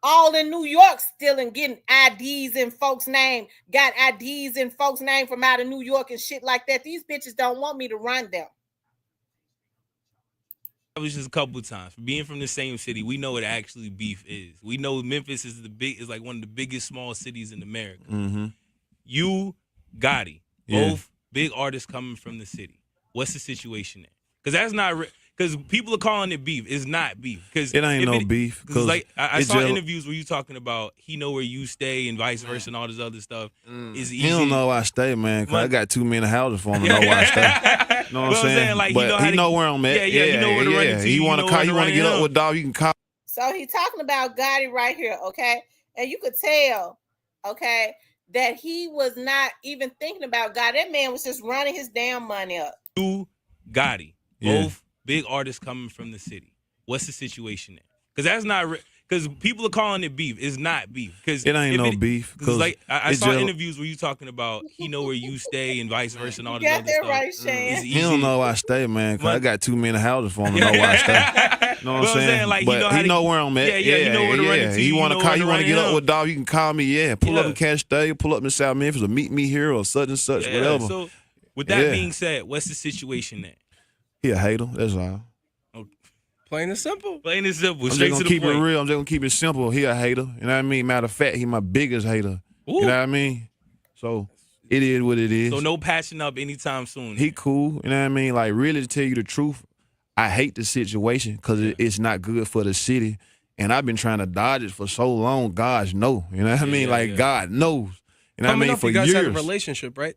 All in New York stealing, getting IDs in folks' name. Got IDs in folks' name from out of New York and shit like that. These bitches don't want me to run them. That was just a couple of times. Being from the same city, we know what actually beef is. We know Memphis is like one of the biggest small cities in America. Mm-hmm. You, Gotti, both big artists coming from the city. What's the situation there? Because that's not because people are calling it beef. It's not beef. Because it ain't no beef. Because like I saw interviews where you talking about he know where you stay and vice versa and all this other stuff. Is easy. He don't know where I stay, man. Cause I got too many houses for him to know where I stay. You know what I'm saying? Like, but he know where I'm at. Yeah, he know where to run into. He want to call. You want to get up with dog? You can call. So he talking about Gotti right here, okay? And you could tell, okay, that he was not even thinking about God. That man was just running his damn money up. You, Gotti, Yeah. both big artists coming from the city. What's the situation there? Because that's not because people are calling it beef. It's not beef. Because It ain't no beef. Because like I it's saw just- interviews where you talking about he know where you stay and vice versa and all You this got other that stuff. right, Shan. It's He don't know where I stay, man. Cause I got too many houses for him to know where I stay. You know what I'm saying? Like, but he know where I'm at. Yeah, you know where to run into. He want to call. You want to get up him. with Dolph? You can call me. Yeah, pull up Yeah. in Cash Day, pull up in South Memphis, or meet me here, or such and such, Yeah, whatever. So with that Yeah. being said, what's the situation there? He a hater. That's all. Plain and simple. Plain and simple. I'm Straight just to gonna the keep point. it real. I'm just gonna keep it simple. He a hater. You know what I mean? Matter of fact, he my biggest hater. Ooh. You know what I mean? So it is what it is. So no patching up anytime soon. He cool. You know what I mean? Like, really, to tell you the truth, I hate the situation because it's not good for the city. And I've been trying to dodge it for so long. God knows. You know what I mean? Like, God knows. You know what I mean? Up, For you guys years. had a relationship, right?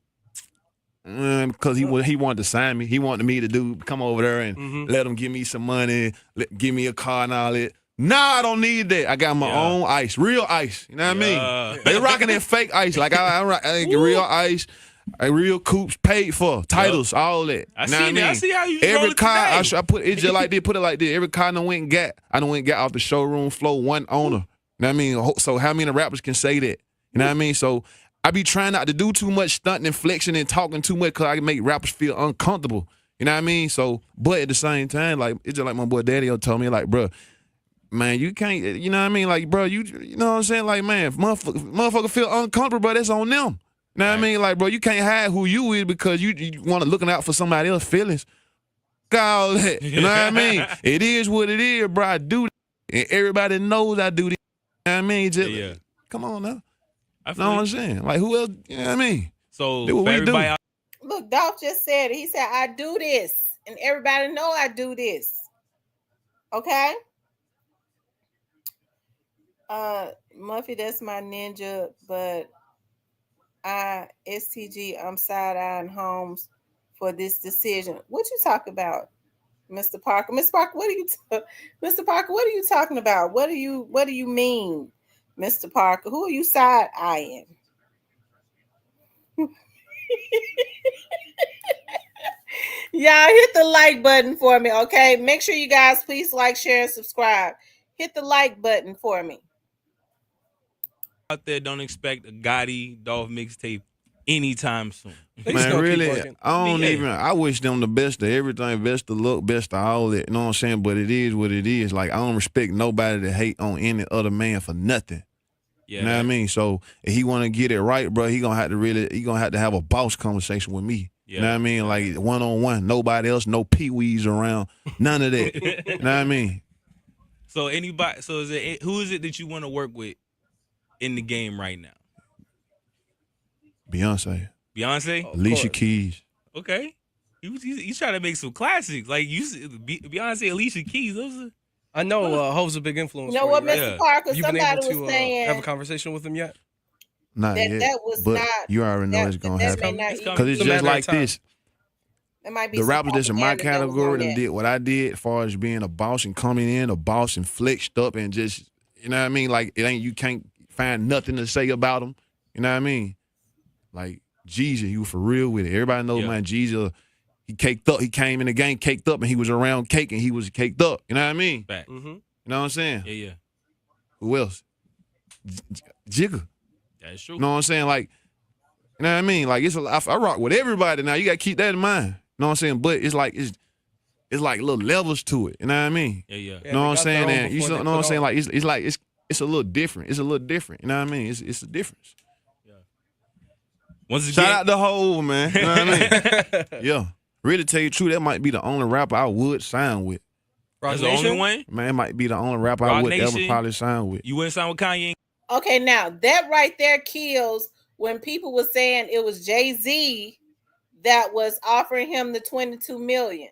Because he wanted to sign me. He wanted me to come over there and let him give me some money, give me a car and all that. Nah, I don't need that. I got my own ice, real ice. You know what I mean? They rocking that fake ice. Like I get real ice, real coops, paid for, titles, all that. I You know what see that. mean? I see how you Every rolling car today. I put it just like this. Put it like this. Every car I done went and got. I done went and got off the showroom floor, one owner. You know what I mean? So how many rappers can say that? You know what I mean? So I be trying not to do too much stunting and flexing and talking too much because I can make rappers feel uncomfortable. You know what I mean? So, but at the same time, like it's just like my boy Daddy told me, like, bro, man, you can't, you know what I mean? Like, bro, you know what I'm saying? Like, man, if motherfucker feel uncomfortable, bro, that's on them. You know what I mean? Like, bro, you can't hide who you is because you want to looking out for somebody else's feelings. Got all that. You know what I mean? It is what it is, bro. I do that. And everybody knows I do this. You know what I mean? Just, come on now. I know what I'm saying? Like, who else? You know what I mean? So do what for we everybody do. out Look, Dolph just said it. He said, I do this. And everybody know I do this. Okay? Muffy, that's my ninja, but STG, I'm side-eyeing Holmes for this decision. What you talk about, Mr. Parker? Mr. Parker, Mr. Parker, what are you talking about? What do you mean, Mr. Parker? Who are you side-eyeing? Y'all hit the like button for me, okay? Make sure you guys please like, share, and subscribe. Hit the like button for me. there, don't expect a Gotti Dolph mixtape anytime soon. Man, really, I don't even. I wish them the best of everything, best of luck, best of all that. You know what I'm saying? But it is what it is. Like I don't respect nobody that hate on any other man for nothing. Yeah, you know what I mean? So if he want to get it right, bro, he gonna have to have a boss conversation with me. Yeah. You know what I mean? Like one-on-one, nobody else, no pee-wees around, none of that. You know what I mean? So who is it that you want to work with in the game right now? Beyonce. Alicia Keys. Okay. He's trying to make some classics. Like Beyonce, Alicia Keys, those are I know Hove's a big influence. You know what, right? Mr. Parker? You been Somebody able to was saying have a conversation with him yet? Not yet. That was but not. you already know it's gonna happen. Because it's a just matter like of time. this. There might be The some rappers that's in my propaganda that was on category and that. did what I did as far as being a boss and coming in, a boss and flexed up and just, you know what I mean? Like you can't find nothing to say about them. You know what I mean? Like Jeezy, he was for real with it. Everybody knows, man, Jeezy, he caked up. He came in the game caked up and he was around cake and he was caked up. You know what I mean? back. Mm-hmm. You know what I'm saying? Yeah. Who else? Jigga. That's true. You know what I'm saying? Like, you know what I mean? Like I rock with everybody now. You gotta keep that in mind. You know what I'm saying? But it's like little levels to it. You know what I mean? Yeah. You know what I'm saying? And you know what I'm saying? Like it's a little different. It's a little different. You know what I mean? It's a difference. Once again, Shout out to Hove, man. You know what I mean? Yeah. Really tell you the truth, that might be the only rapper I would sign with. That's the only one? Man, it might be the only rapper I Rock would ever Nation? probably sign with. You wouldn't sign with Kanye? Okay, now that right there kills when people were saying it was Jay-Z that was offering him the $22 million.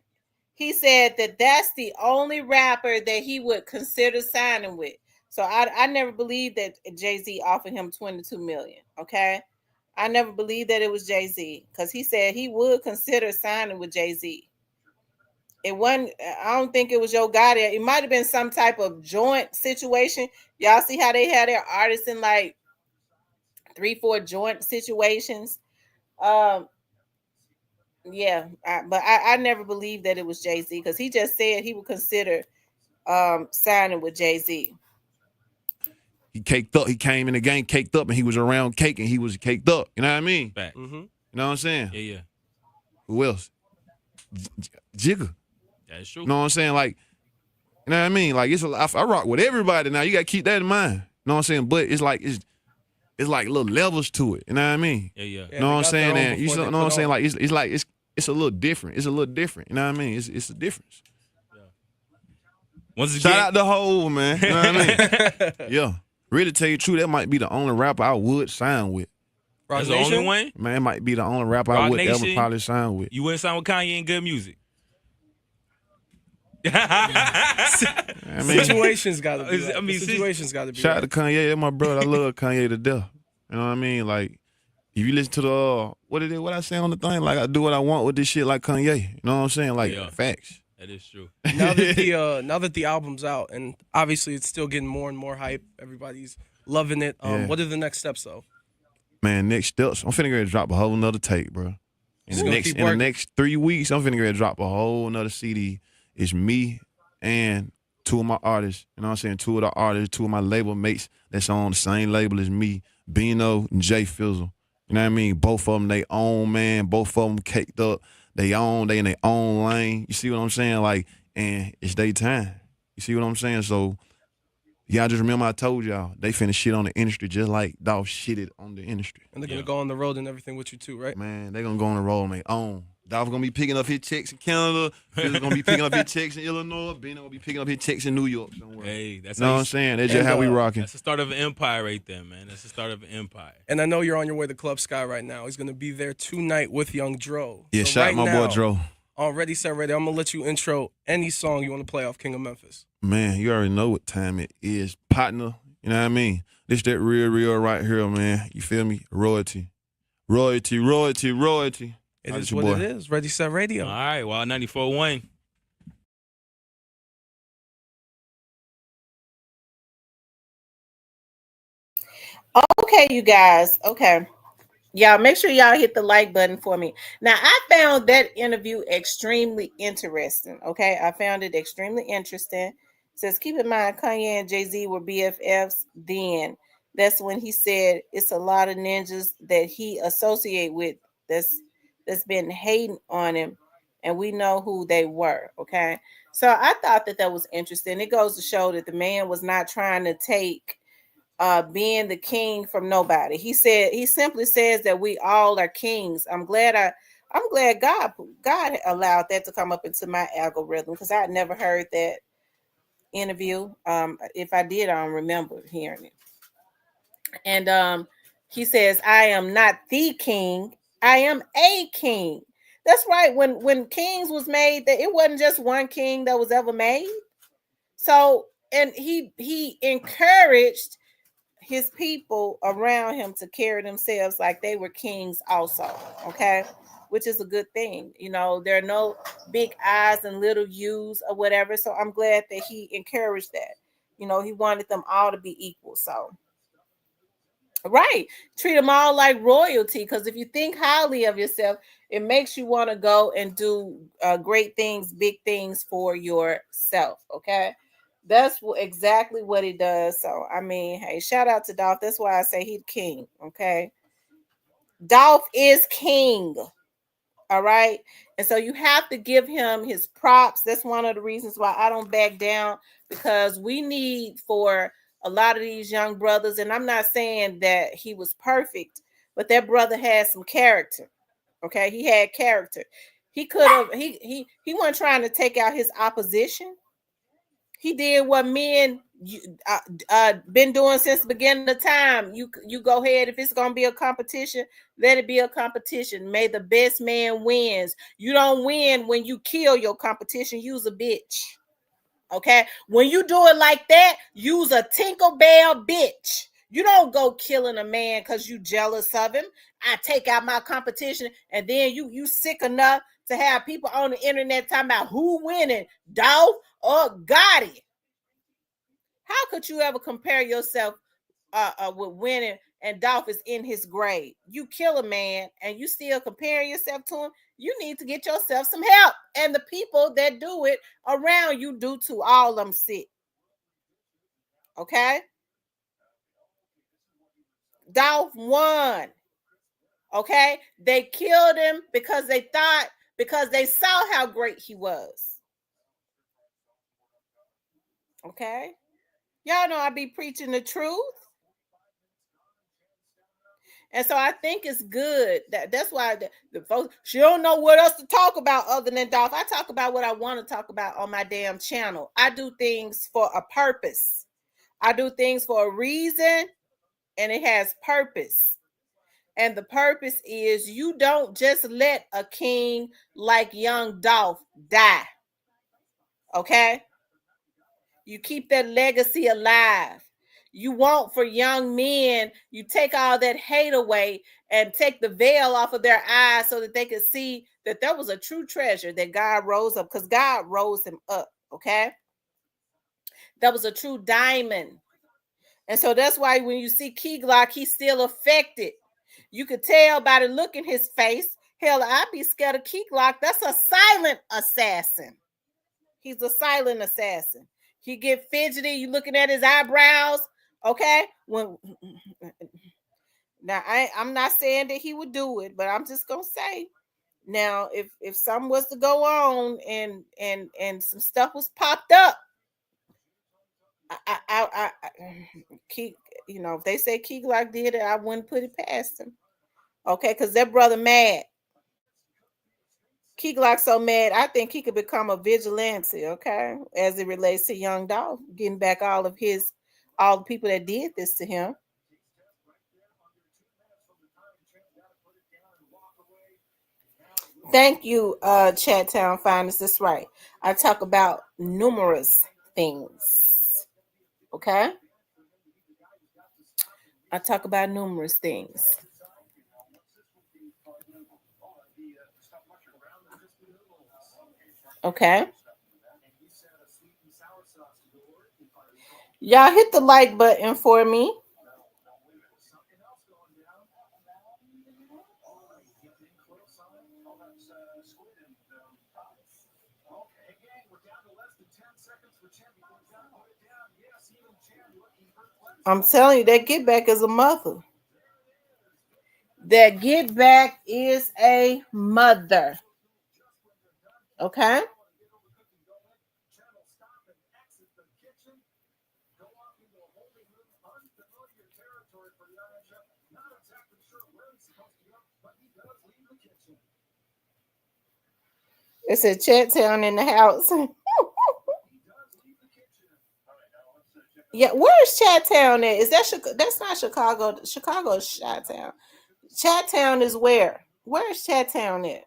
He said that that's the only rapper that he would consider signing with. So I never believed that Jay-Z offered him $22 million. Okay, I never believed that it was Jay-Z because he said he would consider signing with Jay-Z. It wasn't. I don't think it was Yo Gotti. It might have been some type of joint situation. Y'all see how they had their artists in like 3-4 joint situations. Yeah, but I never believed that it was Jay-Z because he just said he would consider signing with Jay-Z. He caked up. He came in the game caked up, and he was around cake, and he was caked up. You know what I mean? Back. Mm-hmm. You know what I'm saying? Yeah, yeah. Who else? Jigga. That's true. You know what I'm saying? Like, you know what I mean? Like, I rock with everybody now. You got to keep that in mind. You know what I'm saying? But it's like little levels to it. You know what I mean? Yeah, yeah. You know what I'm saying? And you know what I'm saying? Like, Like it's a little different. It's a little different. You know what I mean? It's a difference. Once again, Shout out to Hov, man. You know what I mean? Yeah. Really tell you the truth, that might be the only rapper I would sign with. that's the only one. Man, it might be the only rapper I Rock would Nation, ever probably sign with. You wouldn't sign with Kanye in good music. I mean, situations got to be. Like, I mean, situations got to be. shout out Right. to Kanye. That's my brother. I love Kanye to death. You know what I mean? Like, if you listen to the what I say on the thing, like I do what I want with this shit, like Kanye. You know what I'm saying? Like facts. That is true. Now that the album's out, and obviously it's still getting more and more hype. Everybody's loving it. Yeah. What are the next steps though? Man, next steps. I'm finna get ready to drop a whole nother tape, bro. In the next 3 weeks, I'm finna get ready to drop a whole nother CD. It's me and two of my artists. You know what I'm saying? Two of the artists, two of my label mates that's on the same label as me, Bino and Jay Fizzle. You know what I mean? Both of them, they own, man. Both of them caked up. They in their own lane. You see what I'm saying? Like, and it's their time. You see what I'm saying? So, y'all just remember I told y'all, they finna shit on the industry just like Dolph shitted on the industry. And they're gonna go on the road and everything with you too, right? Man, they gonna go on the road on their own. Dolph gonna be picking up his checks in Canada. Fizzle gonna be picking up his checks in Illinois. Bino gonna be picking up his checks in New York somewhere. Hey, that's You know what I'm saying? That's just how we rocking. That's the start of an empire right there, man. That's the start of an empire. And I know you're on your way to Club Sky right now. He's gonna be there tonight with Young Dro. Yeah, So shout right out my now, boy Dro. On Ready, Set, Ready, I'm gonna let you intro any song you want to play off King of Memphis. Man, you already know what time it is. Partner, you know what I mean? This that real right here, man. You feel me? Royalty. Royalty. It How's is your what boy? it is. Ready, Set, Radio. All right, well, 94.1. Okay, you guys. Okay. Y'all make sure y'all hit the like button for me. Now, I found that interview extremely interesting. Okay. I found it extremely interesting. It says, keep in mind, Kanye and Jay-Z were BFFs then. That's when he said it's a lot of ninjas that he associate with that's been hating on him. And we know who they were. Okay. So I thought that was interesting. It goes to show that the man was not trying to take being the king from nobody. He simply says that we all are kings. I'm glad God allowed that to come up into my algorithm because I had never heard that interview. If I did, I don't remember hearing it. And he says, I am not the king, I am a king. That's right. When Kings was made, that it wasn't just one king that was ever made. So, and he encouraged his people around him to carry themselves like they were kings also, okay, which is a good thing. You know, there are no big I's and little U's or whatever, so I'm glad that he encouraged that. You know, he wanted them all to be equal. So right, treat them all like royalty, because if you think highly of yourself, it makes you want to go and do great things, big things for yourself, okay. That's exactly what he does. So, I mean, hey, shout out to Dolph. That's why I say he's king, okay? Dolph is king, all right? And so you have to give him his props. That's one of the reasons why I don't back down, because we need for a lot of these young brothers, and I'm not saying that he was perfect, but that brother had some character, okay? He had character. He could have, he wasn't trying to take out his opposition. He did what men been doing since the beginning of time. You go ahead. If it's gonna be a competition, let it be a competition. May the best man wins. You don't win when you kill your competition. Use a bitch. Okay. When you do it like that, use a Tinkerbell bitch. You don't go killing a man because you jealous of him. I take out my competition, and then you sick enough to have people on the internet talking about who winning, Dolph or Gotti. How could you ever compare yourself with winning and Dolph is in his grave. You kill a man and you still comparing yourself to him, you need to get yourself some help. And the people that do it around you do too. All of them sick. Okay? Dolph won. Okay? They killed him because they saw how great he was. Okay? Y'all know I be preaching the truth. And so I think it's good. That's why the folks, she don't know what else to talk about other than Dolph. I talk about what I want to talk about on my damn channel. I do things for a purpose. I do things for a reason, and it has purpose. And the purpose is you don't just let a king like young Dolph die. Okay? You keep that legacy alive. You want for young men, you take all that hate away and take the veil off of their eyes so that they can see that there was a true treasure that God rose up, because God rose him up, okay? That was a true diamond. And so that's why when you see Keyglock, he's still affected. You could tell by the look in his face. Hell, I'd be scared of Keyglock. That's a silent assassin. He's a silent assassin. He get fidgety. You looking at his eyebrows, okay? Now I'm not saying that he would do it, but I'm just gonna say, now if something was to go on and some stuff was popped up, if they say Keyglock did it, I wouldn't put it past him, okay? Because that brother mad. Keyglock's so mad, I think he could become a vigilante, okay, as it relates to young Dolph, getting back all the people that did this to him. Thank you, Chat Town Finest. That's right. I talk about numerous things, okay? I talk about numerous things. Okay. Y'all hit the like button for me. I'm telling you, that get back is a mother. That get back is a mother. Okay? It's a Chat Town in the house. Yeah, where's Chat Town at? Is that that's not Chicago? Chicago is Chat Town. Chat Town is where? Where's Chat Town at?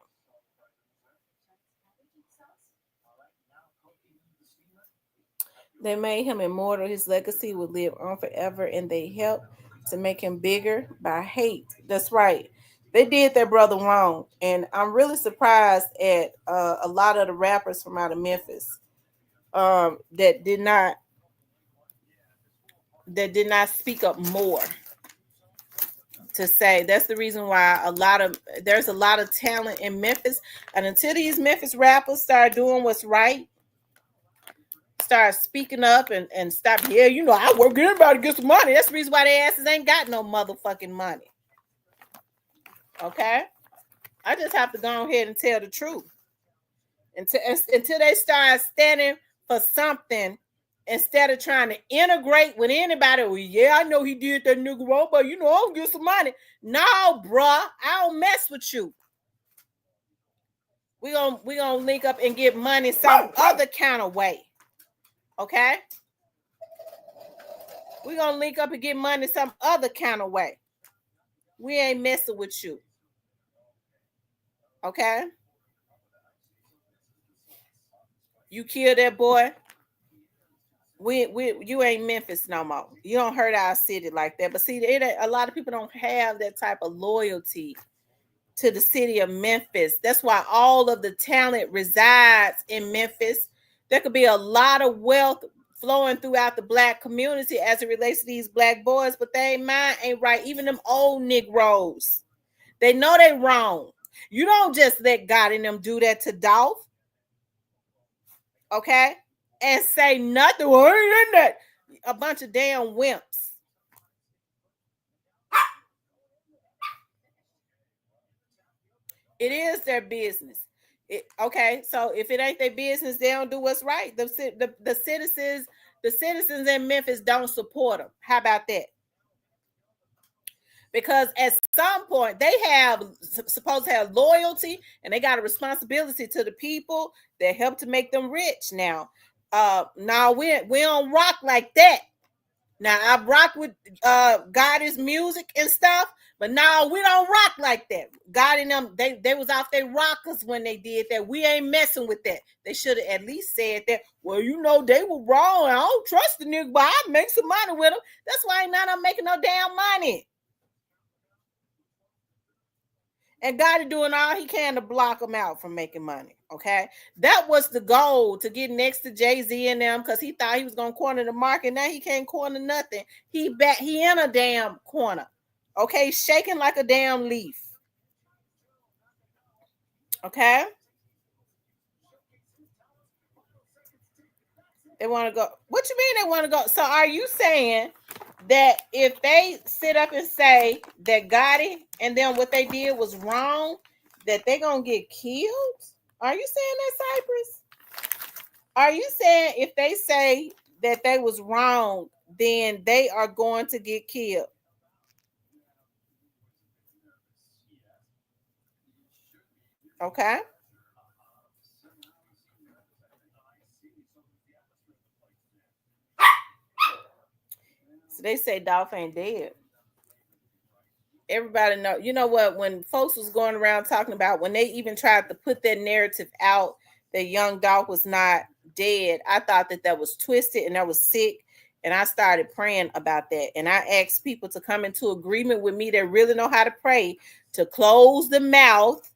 They made him immortal. His legacy would live on forever, and they helped to make him bigger by hate. That's right. They did their brother wrong, and I'm really surprised at a lot of the rappers from out of Memphis that did not speak up more to say. That's the reason why there's a lot of talent in Memphis, and until these Memphis rappers start doing what's right, start speaking up and stop. Yeah, I work everybody to get some money. That's the reason why their asses ain't got no motherfucking money. Okay, I just have to go ahead and tell the truth until they start standing for something instead of trying to integrate with anybody. Well, yeah, I know he did that nigga wrong, but I'll get some money. No, bruh, I don't mess with you. We gonna link up and get money some other kind of way. Okay? We're going to link up and get money some other kind of way. We ain't messing with you. Okay? You kill that boy, you ain't Memphis no more. You don't hurt our city like that. But see, a lot of people don't have that type of loyalty to the city of Memphis. That's why all of the talent resides in Memphis. There could be a lot of wealth flowing throughout the black community as it relates to these black boys, but they mind ain't right. Even them old Negroes, they know they wrong. You don't just let God in them do that to Dolph, okay, and say nothing. Well, ain't in that. A bunch of damn wimps. It is their business. Okay, so if it ain't their business, they don't do what's right. The citizens in Memphis don't support them. How about that? Because at some point they have supposed to have loyalty and they got a responsibility to the people that help to make them rich. Now, we don't rock like that. Now I rock with God is music and stuff, but now we don't rock like that. God and them, they was off their rockers when they did that. We ain't messing with that. They should have at least said that. Well, you know they were wrong. I don't trust the nigga, but I make some money with them. That's why ain't none of them making no damn money. And God is doing all he can to block them out from making money. Okay, that was the goal, to get next to Jay-Z and them, because he thought he was gonna corner the market. Now he can't corner nothing. He in a damn corner. Okay, shaking like a damn leaf. Okay, they want to go. What you mean they want to go? So are you saying that if they sit up and say that Gotti and then what they did was wrong, that they're gonna get killed? Are you saying that, Cypress? Are you saying if they say that they was wrong, then they are going to get killed? Okay. So they say Dolph ain't dead. Everybody know, you know what, when folks was going around talking about, when they even tried to put that narrative out that young Dolph was not dead, I thought that was twisted and that was sick, and I started praying about that. And I asked people to come into agreement with me that really know how to pray, to close the mouth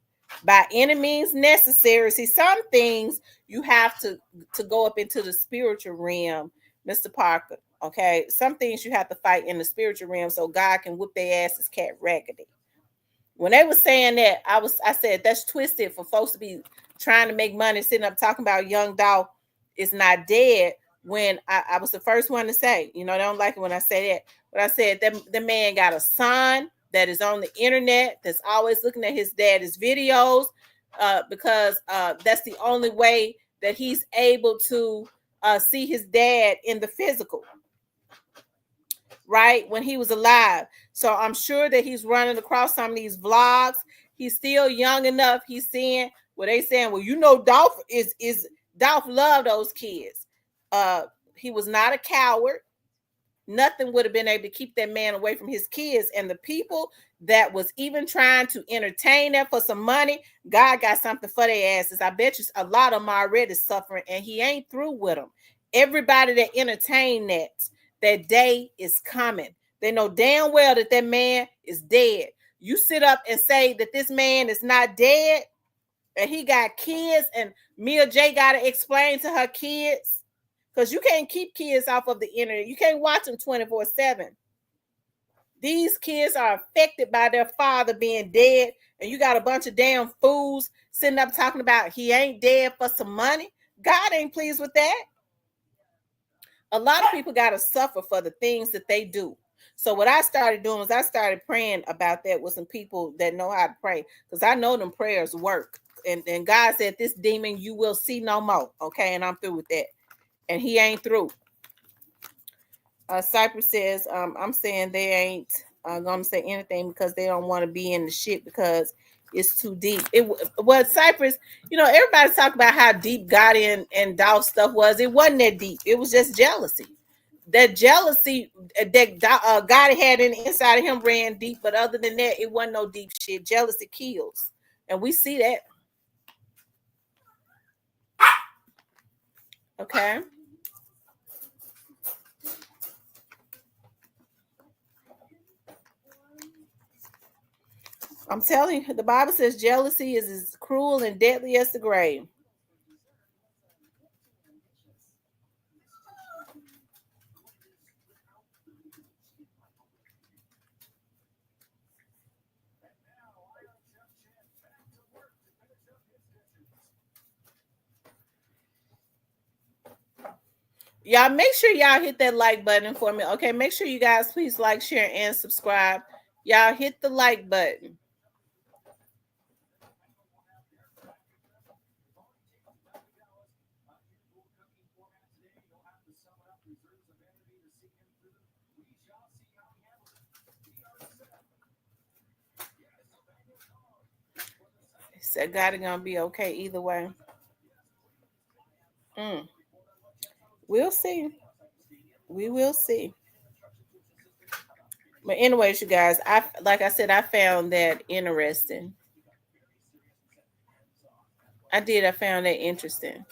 by any means necessary. See, some things you have to go up into the spiritual realm, Mr. Parker. Okay, some things you have to fight in the spiritual realm so God can whoop their asses cat raggedy. When they were saying that, I said that's twisted for folks to be trying to make money, sitting up talking about young Dolph is not dead. When I was the first one to say, you know, they don't like it when I say that, but I said that the man got a son that is on the internet, that's always looking at his dad's videos, because that's the only way that he's able to see his dad in the physical. Right, when he was alive. So I'm sure that he's running across some of these vlogs. He's still young enough. He's seeing what they saying. Well, you know, Dolph Dolph loved those kids. He was not a coward. Nothing would have been able to keep that man away from his kids. And the people that was even trying to entertain them for some money, God got something for their asses. I bet you a lot of them are already suffering, and he ain't through with them. Everybody that entertained that day is coming. They know damn well that man is dead. You sit up and say that this man is not dead, and he got kids, and Mia J got to explain to her kids, because you can't keep kids off of the internet. You can't watch them 24/7. These kids are affected by their father being dead, and you got a bunch of damn fools sitting up talking about he ain't dead for some money. God ain't pleased with that. A lot of people got to suffer for the things that they do. So what I started doing was I started praying about that with some people that know how to pray, because I know them prayers work. And God said, this demon you will see no more. Okay, and I'm through with that. And he ain't through. Cypress says, I'm saying they ain't gonna say anything because they don't want to be in the shit because it's too deep. Cypress, you know, everybody's talking about how deep Gotti and Dolph stuff was. It wasn't that deep. It was just jealousy. That jealousy that Gotti had in the inside of him ran deep, but other than that, it wasn't no deep shit. Jealousy kills, and we see that. Okay. I'm telling you, the Bible says jealousy is as cruel and deadly as the grave. Y'all make sure y'all hit that like button for me. Okay, make sure you guys please like, share, and subscribe. Y'all hit the like button. Said God is gonna be okay either way. We'll see. We will see. But anyways, you guys, like I said, I found that interesting. I found that interesting.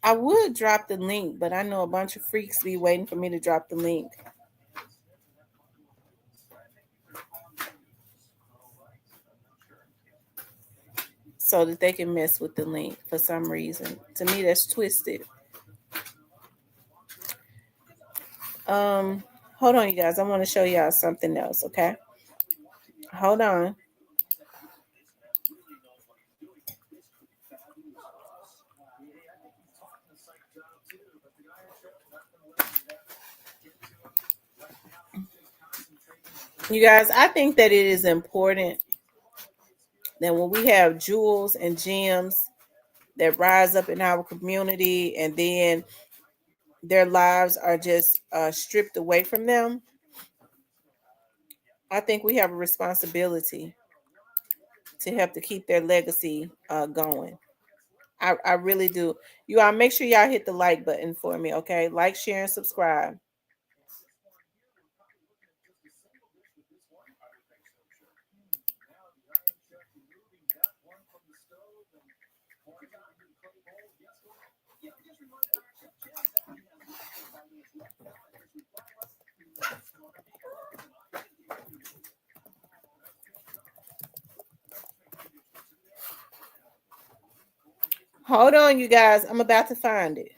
I would drop the link, but I know a bunch of freaks be waiting for me to drop the link. So that they can mess with the link for some reason. To me, that's twisted. Hold on, you guys. I want to show y'all something else, okay? Hold on. You guys, I think that it is important that when we have jewels and gems that rise up in our community and then their lives are just stripped away from them, I think we have a responsibility to help to keep their legacy going. I really do. You all make sure y'all hit the like button for me, okay? Like, share, and subscribe. Hold on, you guys. I'm about to find it.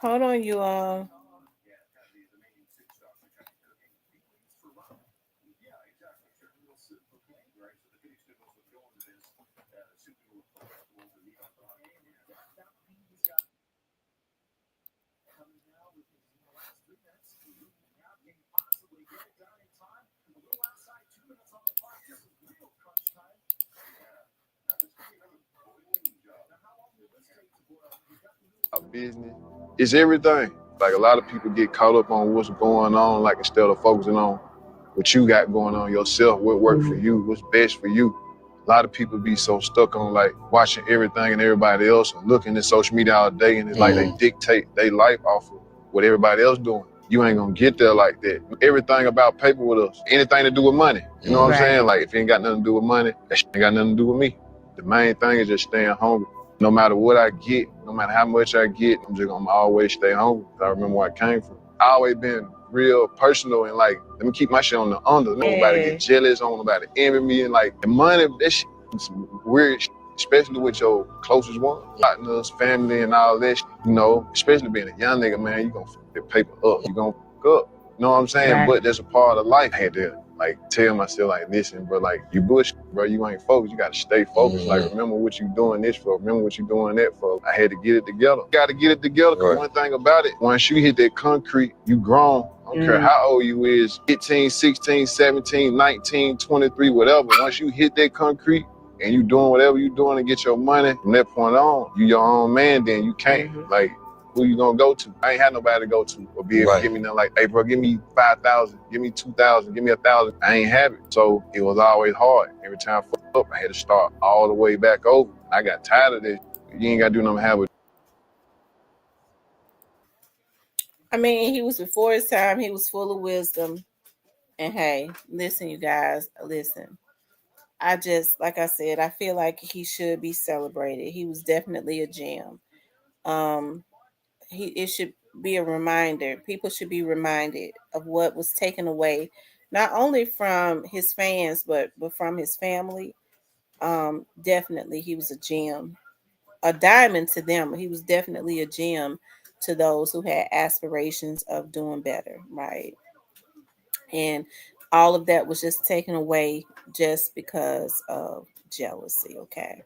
Hold on, you all. Business. It's everything. Like a lot of people get caught up on what's going on, like instead of focusing on what you got going on yourself, what worked for you, what's best for you. A lot of people be so stuck on like watching everything and everybody else and looking at social media all day, and it's like they dictate their life off of what everybody else doing. You ain't gonna get there like that. Everything about paper with us. Anything to do with money. You know what I'm saying? Like if it ain't got nothing to do with money, that shit ain't got nothing to do with me. The main thing is just staying hungry. No matter what I get, no matter how much I get, I'm just gonna always stay hungry. I remember where I came from. I always been real personal and like, let me keep my shit on the under. Nobody get jealous, I don't want nobody to envy me, and like the money, that shit is weird shit, especially with your closest one. Partners, family and all that shit, you know, especially being a young nigga, man, you gonna fuck that paper up. You gonna fuck up. You know what I'm saying? Right. But that's a part of life. I had to like tell myself like, listen, bro, like you bullshit, bro, you ain't focused. You gotta stay focused. Like remember what you doing this for. Remember what you doing that for. I had to get it together. Gotta get it together. Cause one thing about it, once you hit that concrete, you grown. I don't care how old you is, 15, 16, 17, 19, 23, whatever. Once you hit that concrete and you doing whatever you doing to get your money, from that point on, you your own man, then you can't. Like Who you gonna go to? I ain't had nobody to go to or be able to give me nothing like, hey, bro, give me 5,000, give me 2,000, give me 1,000. I ain't have it. So it was always hard. Every time I fucked up, I had to start all the way back over. I got tired of this. You ain't got to do nothing habit. I mean, he was before his time. He was full of wisdom. And hey, listen, you guys, listen. I just, like I said, I feel like he should be celebrated. He was definitely a gem. It should be a reminder. People should be reminded of what was taken away, not only from his fans, but from his family. Definitely, he was a gem, a diamond to them. He was definitely a gem to those who had aspirations of doing better, right? And all of that was just taken away just because of jealousy. Okay.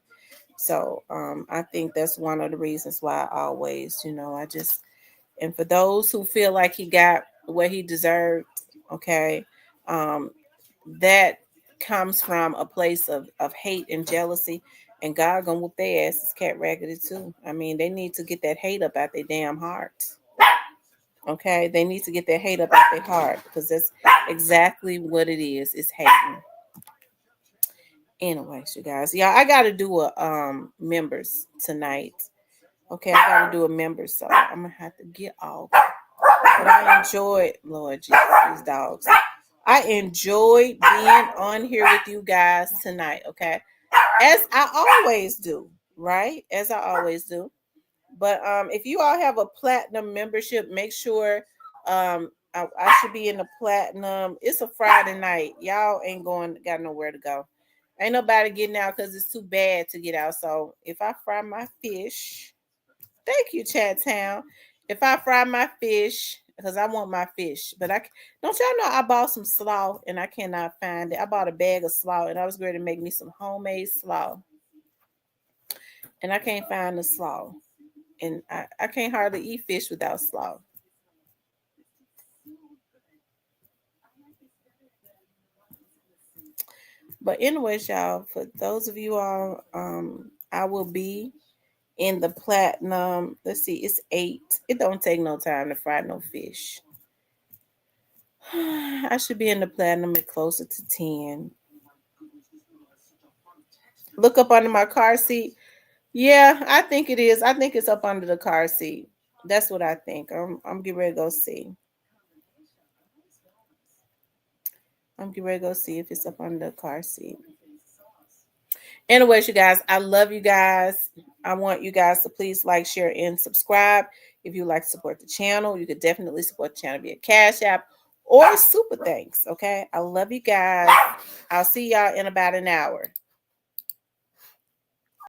So I think that's one of the reasons why I always, and for those who feel like he got what he deserved, okay, that comes from a place of hate and jealousy, and God gonna whoop their asses cat raggedy too. I mean, they need to get that hate up out their damn hearts. Okay, they need to get their hate up out their heart because that's exactly what it is. It's hating. Anyways, you guys, I gotta do a members tonight. Okay, I gotta do a members, so I'm gonna have to get off. But I enjoyed, Lord Jesus, these dogs. I enjoyed being on here with you guys tonight. Okay, as I always do, right? As I always do. But if you all have a platinum membership, make sure I should be in the platinum. It's a Friday night. Y'all ain't got nowhere to go. Ain't nobody getting out because it's too bad to get out. So if I fry my fish, thank you, Chat Town. If I fry my fish, because I want my fish, but don't y'all know I bought some slaw and I cannot find it. I bought a bag of slaw and I was ready to make me some homemade slaw, and I can't find the slaw. And I can't hardly eat fish without slaw. But anyways, y'all, for those of you all, I will be in the platinum. Let's see, it's 8. It don't take no time to fry no fish. I should be in the platinum at closer to 10. Look up under my car seat. Yeah, I think it is. I think it's up under the car seat. That's what I think. I'm getting ready to go see. I'm getting ready to go see if it's up under the car seat. Anyways, you guys, I love you guys. I want you guys to please like, share, and subscribe. If you like to support the channel, you could definitely support the channel via Cash App or Super Thanks. Okay. I love you guys. I'll see y'all in about an hour.